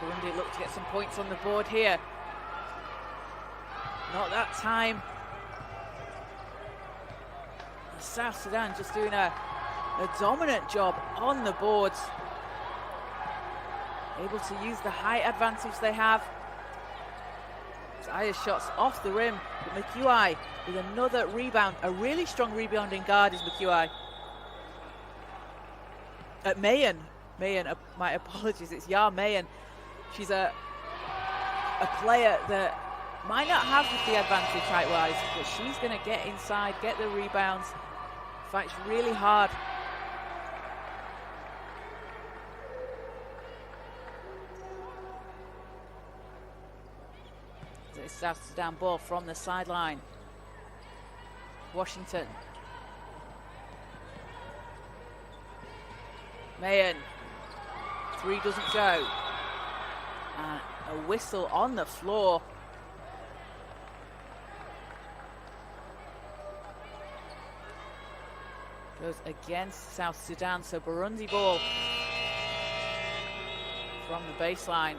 Burundi look to get some points on the board here. Not that time. South Sudan just doing a dominant job on the boards. Able to use the height advantage they have. Aya's shots off the rim, but McHugh with another rebound. A really strong rebounding guard is McHugh. Mayen, my apologies, it's Yar Mayen. She's a player that might not have the advantage height-wise, but she's going to get inside, get the rebounds, fights really hard. It's South Sudan ball from the sideline. Washington. Mayen. 3 doesn't go. And a whistle on the floor. Goes against South Sudan, so Burundi ball from the baseline.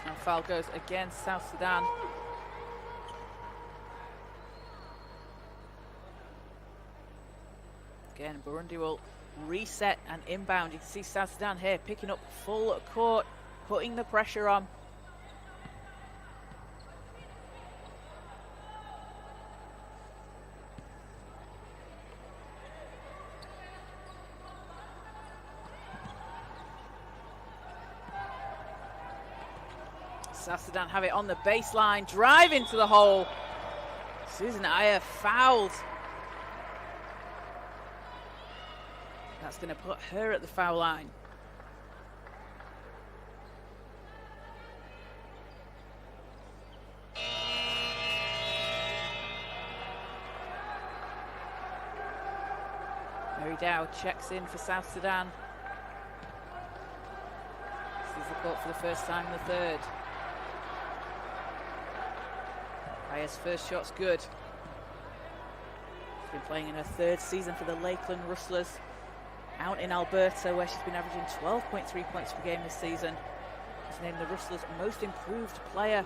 And foul goes against South Sudan. Again, Burundi will reset and inbound. You can see South Sudan here picking up full court, putting the pressure on. South Sudan have it on the baseline, drive into the hole. Susan Aya fouled. That's going to put her at the foul line. Mary Dow checks in for South Sudan. Sees the court for the first time in the third. Aya's first shot's good. She's been playing in her third season for the Lakeland Rustlers out in Alberta, where she's been averaging 12.3 points per game this season. She's named the Rustlers' most improved player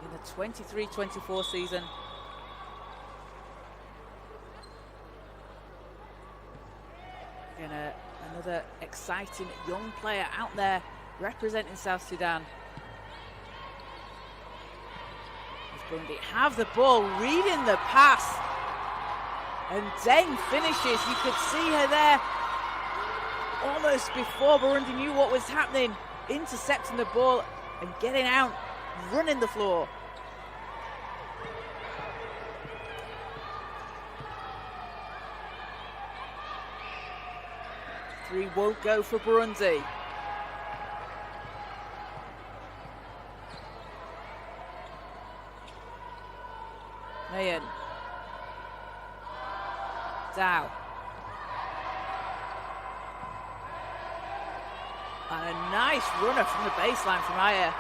in the 23-24 season. exciting young player out there representing South Sudan. As Burundi have the ball, reading the pass, and Deng finishes. You could see her there almost before Burundi knew what was happening, intercepting the ball and getting out, running the floor. Three won't go for Burundi. Mayen. Dow. And a nice runner from the baseline from Aya.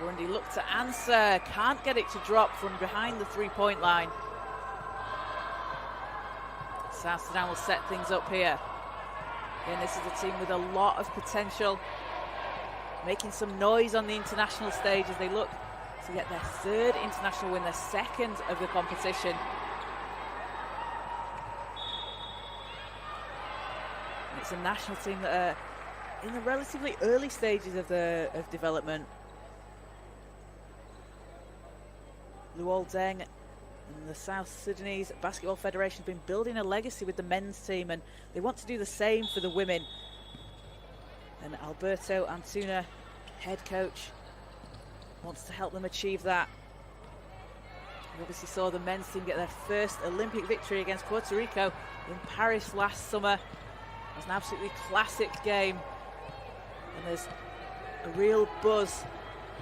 Burundi look to answer, can't get it to drop from behind the three-point line. South Sudan will set things up here. Again, this is a team with a lot of potential, making some noise on the international stage as they look to get their third international win, their second of the competition. And it's a national team that are in the relatively early stages of development. Luol Deng and the South Sudanese Basketball Federation have been building a legacy with the men's team, and they want to do the same for the women. And Alberto Antuna, head coach, wants to help them achieve that. We obviously saw the men's team get their first Olympic victory against Puerto Rico in Paris last summer. It was an absolutely classic game, and there's a real buzz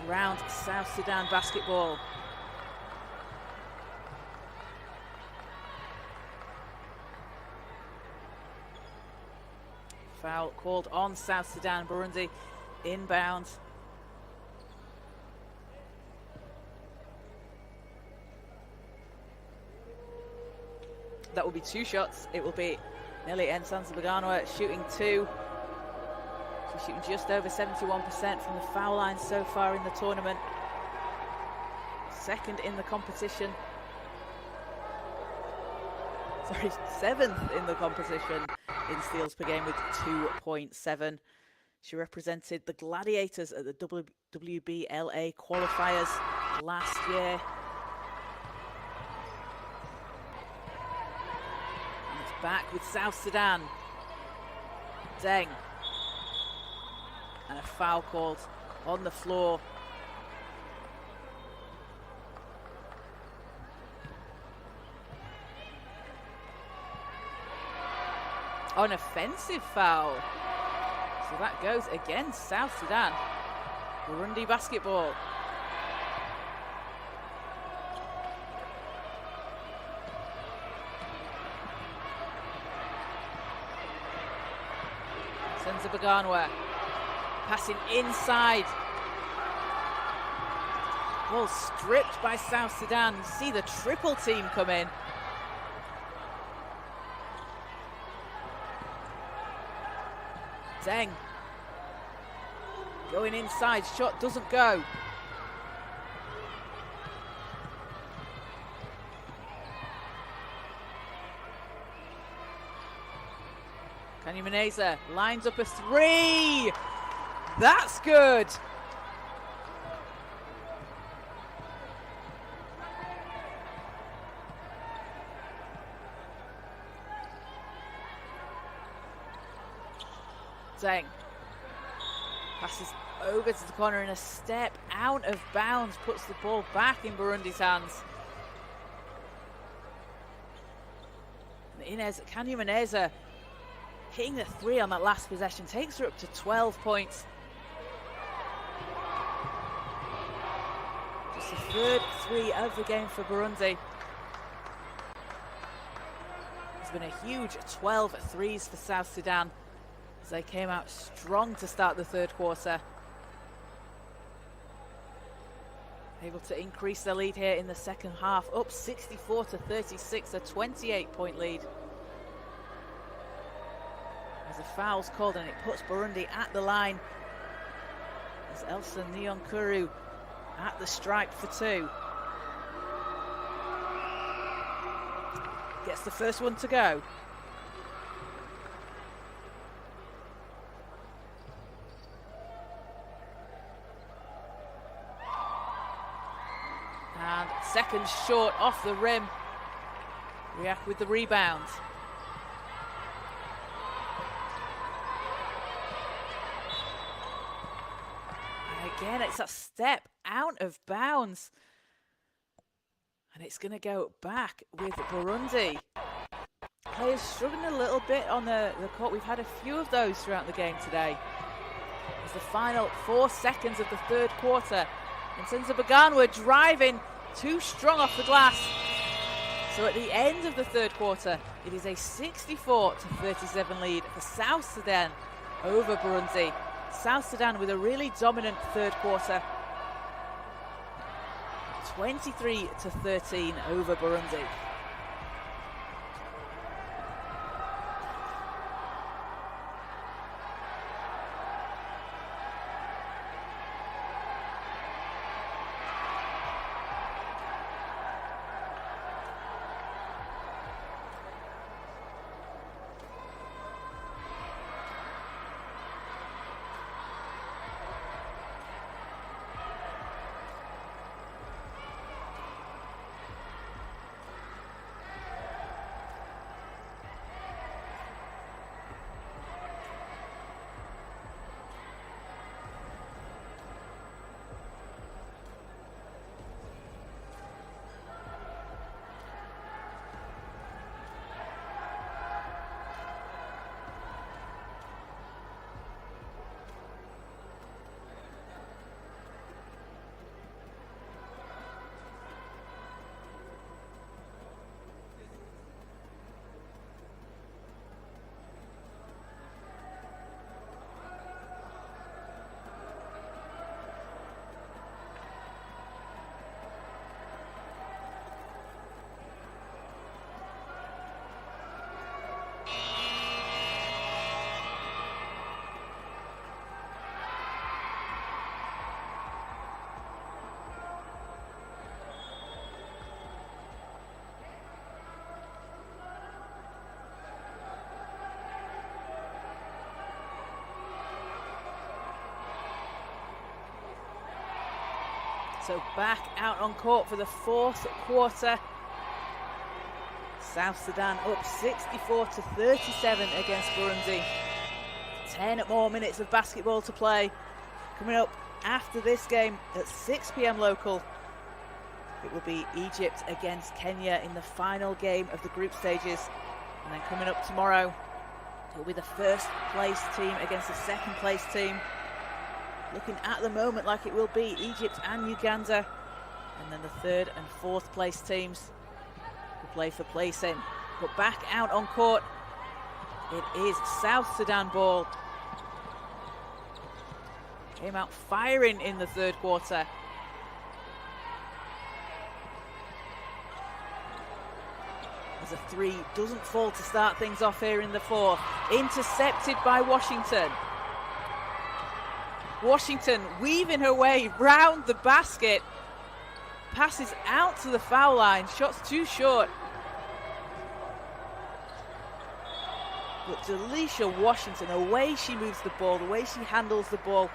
around South Sudan basketball. Foul called on South Sudan. Burundi inbound. That will be two shots. It will be Nelly Nsanzabaganwa shooting two. She's shooting just over 71% from the foul line so far in the tournament. Second in the competition. Sorry, seventh in the competition in steals per game with 2.7. She represented the Gladiators at the WBLA qualifiers last year. And it's back with South Sudan. Deng. And a foul called on the floor. An offensive foul. So that goes against South Sudan. Burundi basketball. Nsanzabaganwa passing inside. Ball stripped by South Sudan. You see the triple team come in. Deng going inside, shot doesn't go. Kanyamuneza lines up a three. That's good. Deng passes over to the corner in a step out of bounds, puts the ball back in Burundi's hands. And Inez Kanyamuneza hitting the three on that last possession takes her up to 12 points. Just the third three of the game for Burundi. There's been a huge 12 threes for South Sudan as they came out strong to start the third quarter. Able to increase their lead here in the second half, up 64-36, a 28-point lead. As the foul's called and it puts Burundi at the line. As Elsa Nyonkuru at the stripe for two. gets the first one to go. And second short off the rim. React with the rebound. And again, it's that step out of bounds. And it's going to go back with Burundi. Players struggling a little bit on the court. We've had a few of those throughout the game today. It's the final 4 seconds of the third quarter. And Senza driving too strong off the glass. So at the end of the third quarter, it is a 64-37 lead for South Sudan over Burundi. South Sudan with a really dominant third quarter. 23-13 over Burundi. So back out on court for the fourth quarter. South Sudan up 64-37 against Burundi. 10 more minutes of basketball to play. Coming up after this game at 6 p.m. local, it will be Egypt against Kenya in the final game of the group stages. And then coming up tomorrow, it will be the first place team against the second place team. Looking at the moment like it will be Egypt and Uganda. And then the third and fourth place teams will play for placing. But back out on court, it is South Sudan ball. Came out firing in the third quarter. As a three doesn't fall to start things off here in the fourth. Intercepted by Washington. Washington weaving her way round the basket. Passes out to the foul line. Shots too short. But Delisha Washington, the way she moves the ball, the way she handles the ball,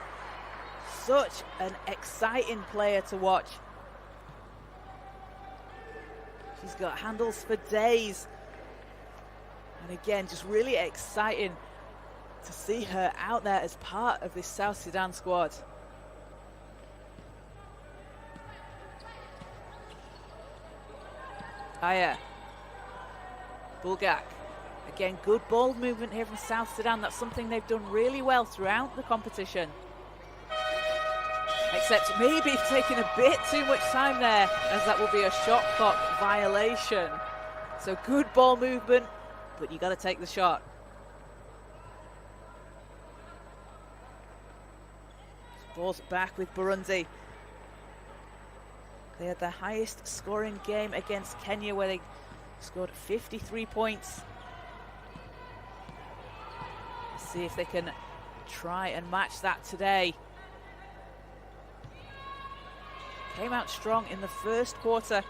such an exciting player to watch. She's got handles for days. And again, just really exciting to see her out there as part of this South Sudan squad. Aya. Bulgak. Again, good ball movement here from South Sudan. That's something they've done really well throughout the competition. Except maybe taking a bit too much time there, as that will be a shot clock violation. So good ball movement, but you got to take the shot. Ball's back with Burundi. They had their highest scoring game against Kenya, where they scored 53 points. Let's see if they can try and match that today. Came out strong in the first quarter.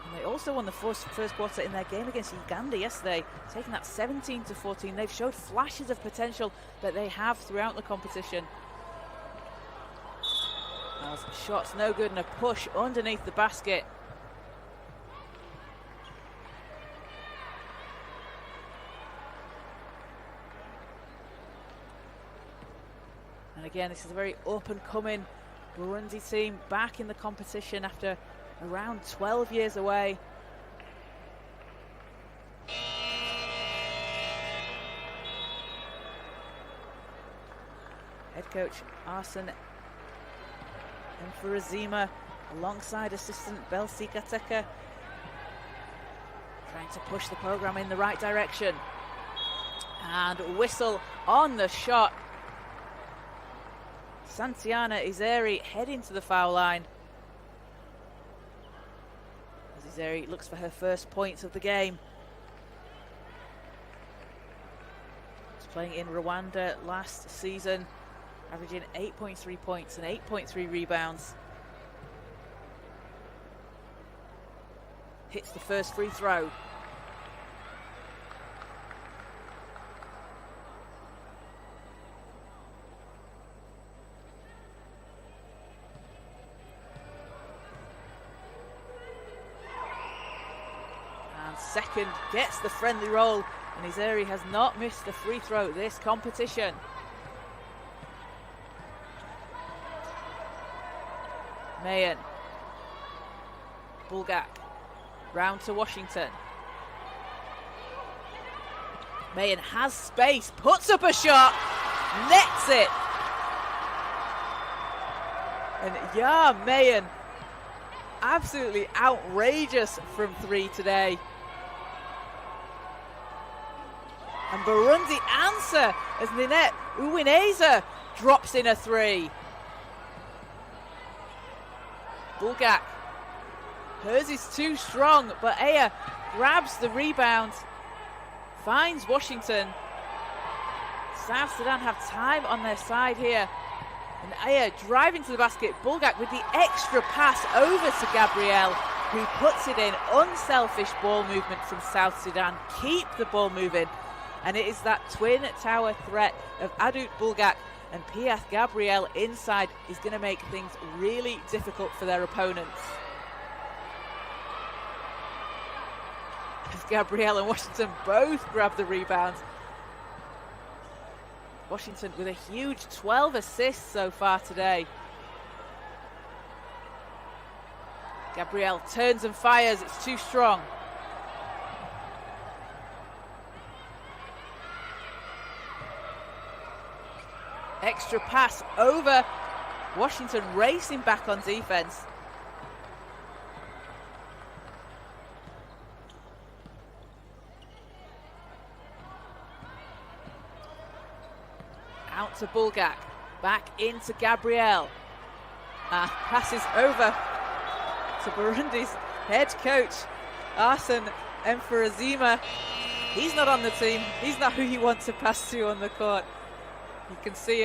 And they They also won the first quarter in their game against Uganda yesterday, taking that 17-14. They've showed flashes of potential that they have throughout the competition. As shots no good and a push underneath the basket. And again, this is a very up-and-coming Burundi team back in the competition after around 12 years away. Head coach Arsene Mfurazima alongside assistant Belsi Gateka trying to push the program in the right direction. And whistle on the shot. Santiana Izeri heading to the foul line. As Izeri looks for her first points of the game. She's playing in Rwanda last season, averaging 8.3 points and 8.3 rebounds. Hits the first free throw. Second gets the friendly roll, and Izeri has not missed a free throw this competition. Mayen, Bulgak, round to Washington. Mayen has space, puts up a shot, nets it. And yeah, Mayen, absolutely outrageous from three today. And Burundi answer as Ninette Uwineza drops in a three. Bulgak, hers is too strong, but Aya grabs the rebound, finds Washington. South Sudan have time on their side here. And Aya driving to the basket, Bulgak with the extra pass over to Gabrielle, who puts it in. Unselfish ball movement from South Sudan, keep the ball moving. And it is that twin tower threat of Adut Bulgak and Piath Gabrielle inside is going to make things really difficult for their opponents. As Gabrielle and Washington both grab the rebound. Washington with a huge 12 assists so far today. Gabrielle turns and fires, it's too strong. Extra pass over. Washington racing back on defense. Out to Bulgak. Back into Gabrielle. Passes over to Burundi's head coach, Arsene Mfurazima. He's not on the team. He's not who he wants to pass to on the court. You can see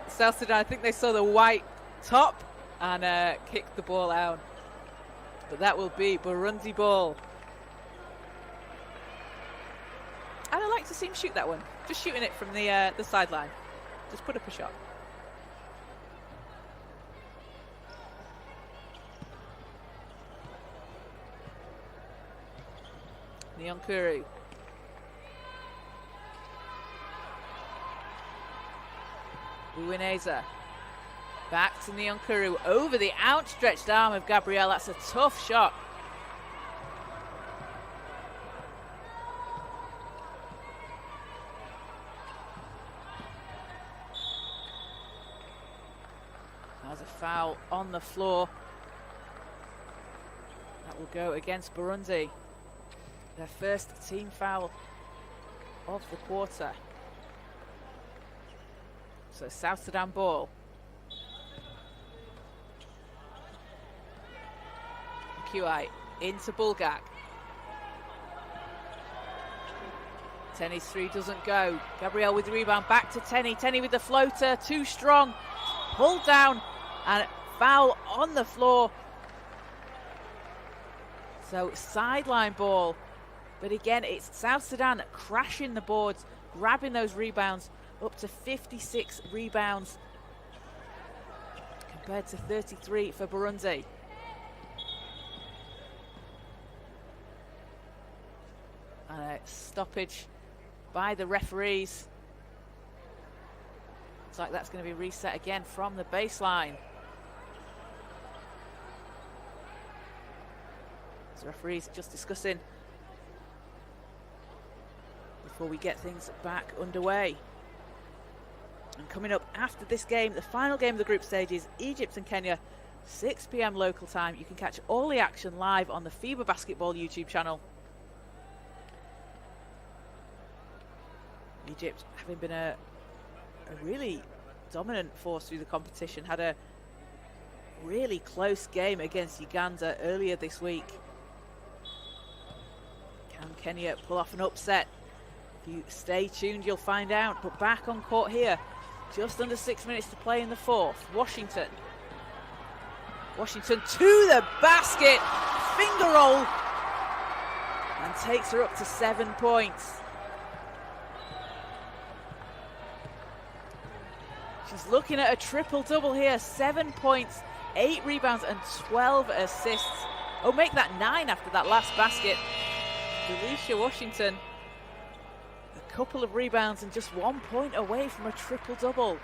South Sudan, I think they saw the white top and kicked the ball out. But that will be Burundi ball. And I'd like to see him shoot that one. Just shooting it from the sideline. Just put up a shot. Nyonkuru. Uwineza. Back to Nyonkuru. Over the outstretched arm of Gabrielle. That's a tough shot. There's a foul on the floor. That will go against Burundi. Their first team foul of the quarter. So South Sudan ball. QI into Bulgak. Tenny's three doesn't go. Gabrielle with the rebound, back to Tenny. Tenny with the floater, too strong. Pulled down and foul on the floor. So sideline ball. But again, it's South Sudan crashing the boards, grabbing those rebounds, up to 56 rebounds compared to 33 for Burundi. And a stoppage by the referees. Looks like that's going to be reset again from the baseline. The referees just discussing before we get things back underway. And coming up after this game, the final game of the group stage is Egypt and Kenya, 6 p.m. local time. You can catch all the action live on the FIBA Basketball YouTube channel. Egypt, having been a really dominant force through the competition, had a really close game against Uganda earlier this week. Can Kenya pull off an upset? If you stay tuned, you'll find out. But back on court here, just under 6 minutes to play in the fourth. Washington to the basket, finger roll, and takes her up to 7 points. She's looking at a triple-double here, 7 points, 8 rebounds and 12 assists. Oh, make that 9 after that last basket. Delisha Washington, a couple of rebounds and just 1 point away from a triple-double.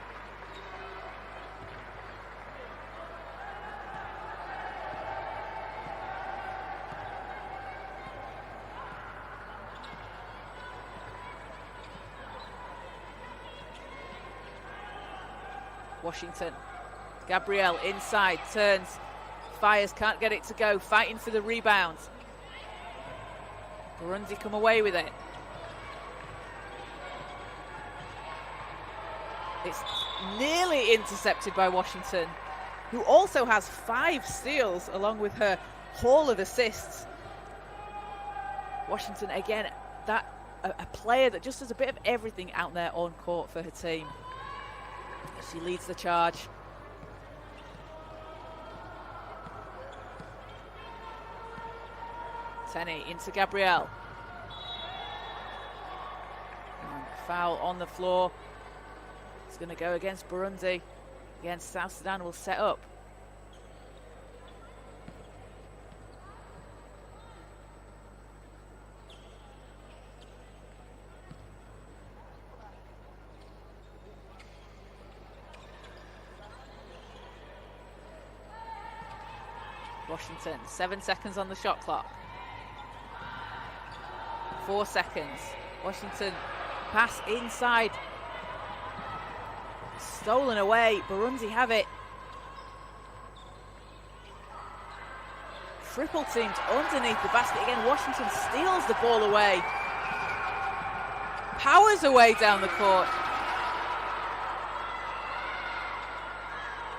Washington, Gabrielle inside, turns, fires, can't get it to go, fighting for the rebound. Burundi come away with it. It's nearly intercepted by Washington, who also has 5 steals along with her haul of assists. Washington, again, a player that just does a bit of everything out there on court for her team. She leads the charge. Tenney into Gabrielle. And foul on the floor. It's going to go against Burundi. Against South Sudan will set up. Washington, 7 seconds on the shot clock. 4 seconds. Washington, pass inside. Stolen away. Burundi have it. Triple teamed underneath the basket again. Washington steals the ball away. Powers away down the court.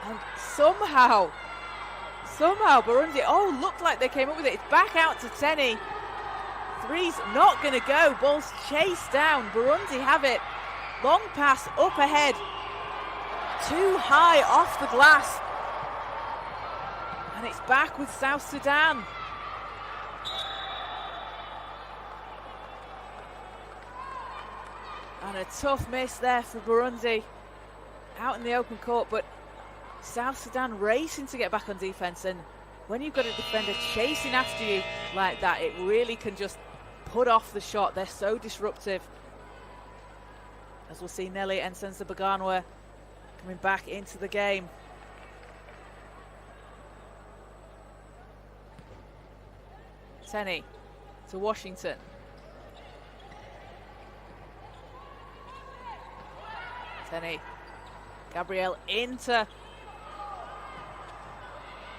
And somehow Burundi, looked like they came up with it. It's back out to Tenney. Three's not going to go. Ball's chased down. Burundi have it. Long pass up ahead. Too high off the glass. And it's back with South Sudan. And a tough miss there for Burundi. Out in the open court, but South Sudan racing to get back on defense, and when you've got a defender chasing after you like that, it really can just put off the shot. They're so disruptive. As we'll see, Nelly Nsenza-Baganwa coming back into the game. Tenney to Washington. Tenney. Gabrielle into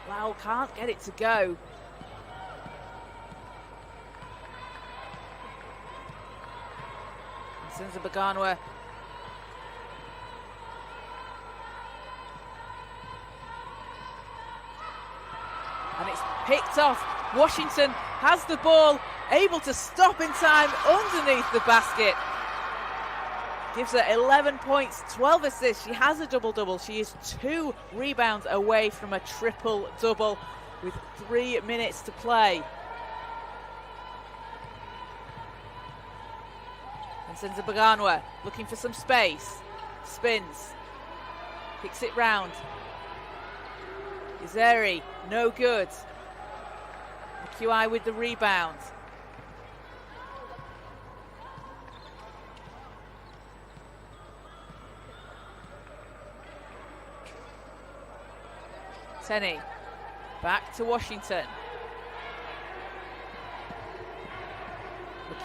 Lau, can't get it to go. Nsenza-Baganwa. And it's picked off. Washington has the ball, able to stop in time underneath the basket. Gives her 11 points, 12 assists. She has a double-double. She is 2 rebounds away from a triple-double with 3 minutes to play. And sends a Baganwa, looking for some space. Spins. Kicks it round. Izeri, no good. QI with the rebound. Tenney, back to Washington.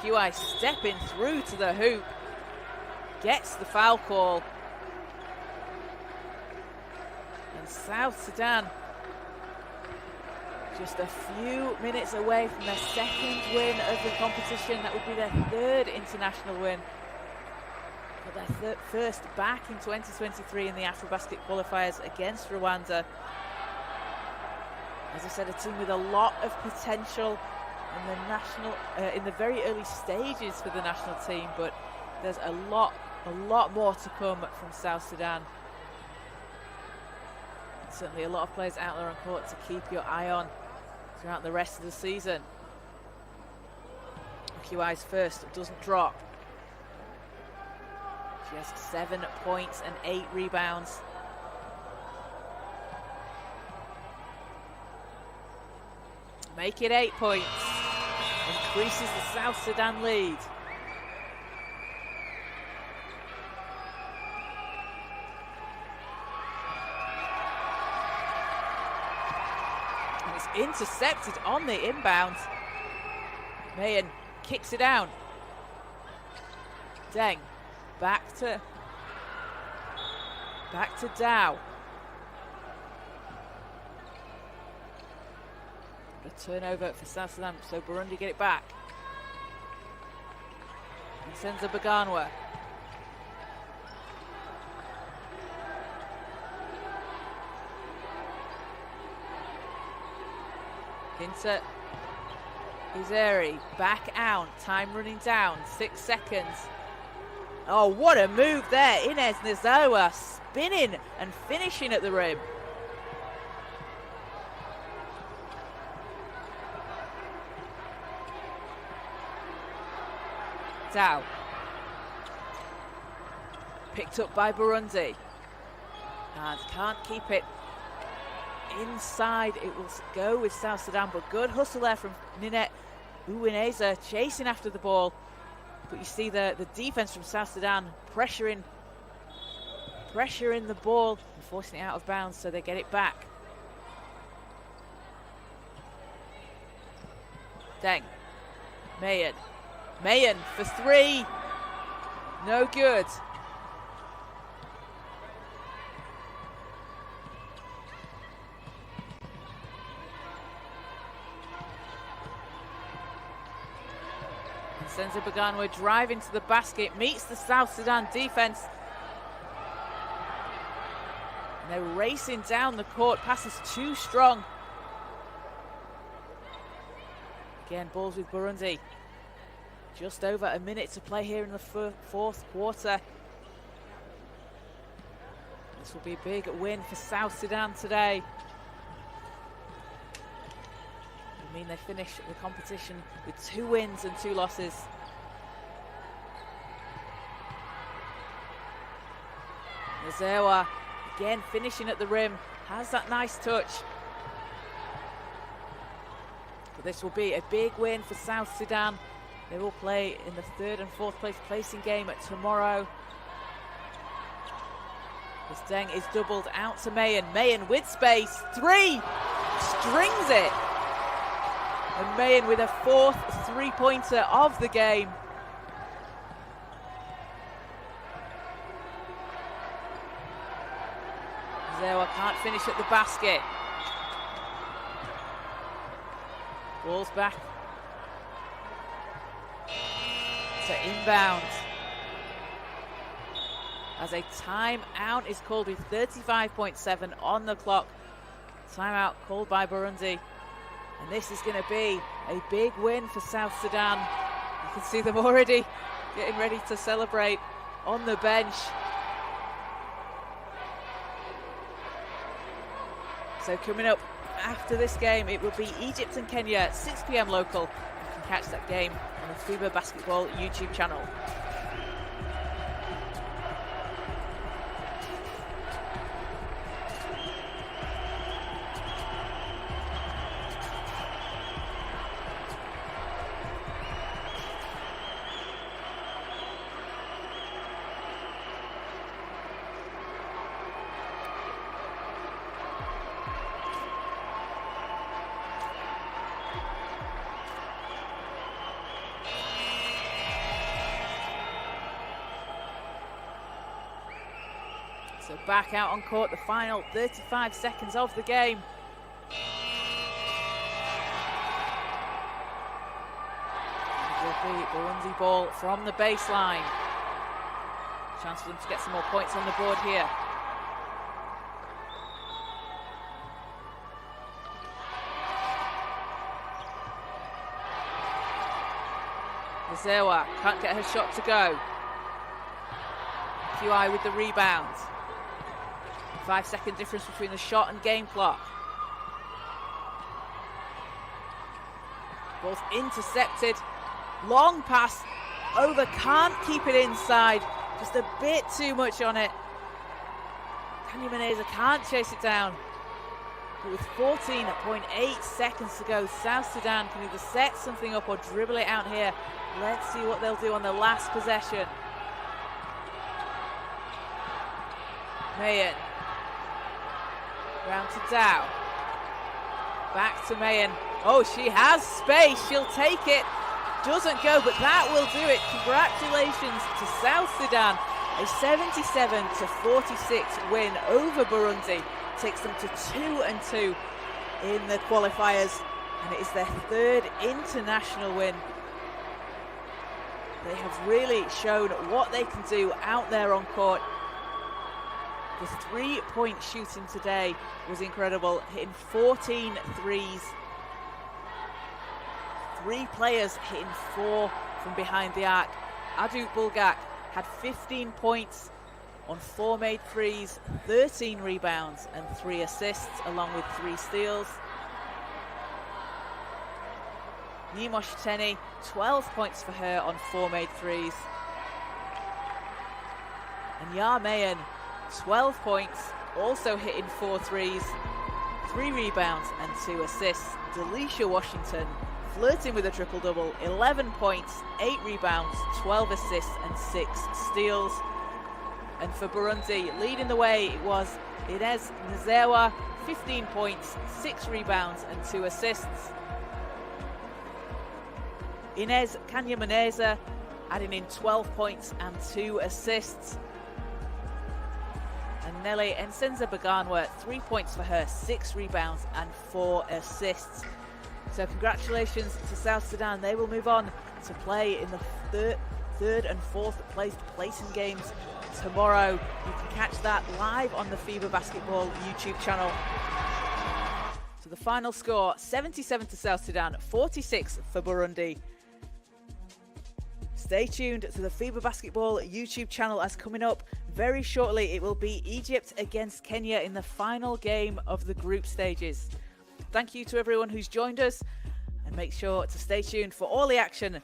QI stepping through to the hoop. Gets the foul call. And South Sudan just a few minutes away from their second win of the competition. That would be their third international win. But their first back in 2023 in the AfroBasket qualifiers against Rwanda. As I said, a team with a lot of potential in the national, in the very early stages for the national team, but there's a lot more to come from South Sudan. And certainly a lot of players out there on court to keep your eye on throughout the rest of the season. QI's first doesn't drop. She has 7 points and 8 rebounds. Make it 8 points. Increases the South Sudan lead. And it's intercepted on the inbound. Mayen kicks it down. Deng back to Dow. A turnover for South Sudan, so Burundi get it back. And sends a Baganwa. Into Izeri, back out, time running down, 6 seconds. Oh, what a move there, Inez Nizawa spinning and finishing at the rim. Dow. Picked up by Burundi. And can't keep it inside. It will go with South Sudan, but good hustle there from Ninette Uwineza chasing after the ball. But you see the defense from South Sudan pressuring the ball and forcing it out of bounds, so they get it back. Deng. Mayen for 3. No good. And Senzo Baganwa driving to the basket, meets the South Sudan defense. And they're racing down the court, passes too strong. Again, balls with Burundi. Just over a minute to play here in the fourth quarter. This will be a big win for South Sudan today. I mean, they finish the competition with 2 wins and 2 losses. Nazewa again finishing at the rim, has that nice touch. But this will be a big win for South Sudan. They will play in the 3rd and 4th place placing game tomorrow. This Deng is doubled out to Mayen. Mayen with space. 3! Strings it! And Mayen with a 4th 3-pointer of the game. Zewa can't finish at the basket. Ball's back to inbound. As a timeout is called with 35.7 on the clock. Timeout called by Burundi. And this is going to be a big win for South Sudan. You can see them already getting ready to celebrate on the bench. So coming up after this game, it will be Egypt and Kenya at 6 p.m. local. You can catch that game on the FIBA Basketball YouTube channel. So back out on court, the final 35 seconds of the game. It will be Burundi ball from the baseline. Chance for them to get some more points on the board here. Zewa can't get her shot to go. QI with the rebound. 5-second difference between the shot and game clock. Ball's intercepted. Long pass over, can't keep it inside. Just a bit too much on it. Kanya Meneza can't chase it down. But with 14.8 seconds to go, South Sudan can either set something up or dribble it out here. Let's see what they'll do on the last possession. Mayen. Round to Dow. Back to Mayen. Oh, she has space. She'll take it. Doesn't go, but that will do it. Congratulations to South Sudan. A 77-46 win over Burundi. Takes them to 2-2 in the qualifiers, and it is their third international win. They have really shown what they can do out there on court. The three-point shooting today was incredible, hitting 14 threes. 3 players hitting 4 from behind the arc. Adu Bulgak had 15 points on 4 made threes, 13 rebounds and 3 assists, along with 3 steals. Nimosh Teni, 12 points for her on 4 made threes. And Yar Mayen, 12 points, also hitting 4 threes, 3 rebounds and 2 assists. Delisha Washington, flirting with a triple-double, 11 points, 8 rebounds, 12 assists and 6 steals. And for Burundi, leading the way, it was Inez Nzewa, 15 points, 6 rebounds and 2 assists. Inez Kanyamuneza adding in 12 points and 2 assists. And Nelly Nsenza Baganwa, 3 points for her, 6 rebounds and 4 assists. So congratulations to South Sudan. They will move on to play in the third and fourth placing games tomorrow. You can catch that live on the FIBA Basketball YouTube channel. So the final score, 77 to South Sudan, 46 for Burundi. Stay tuned to the FIBA Basketball YouTube channel, as coming up very shortly it will be Egypt against Kenya in the final game of the group stages. Thank you to everyone who's joined us, and make sure to stay tuned for all the action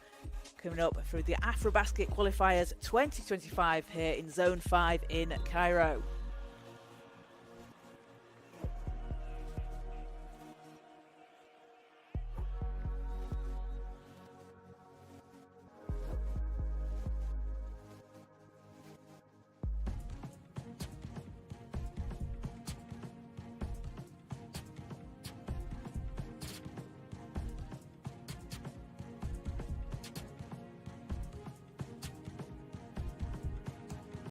coming up through the AfroBasket Qualifiers 2025 here in Zone 5 in Cairo.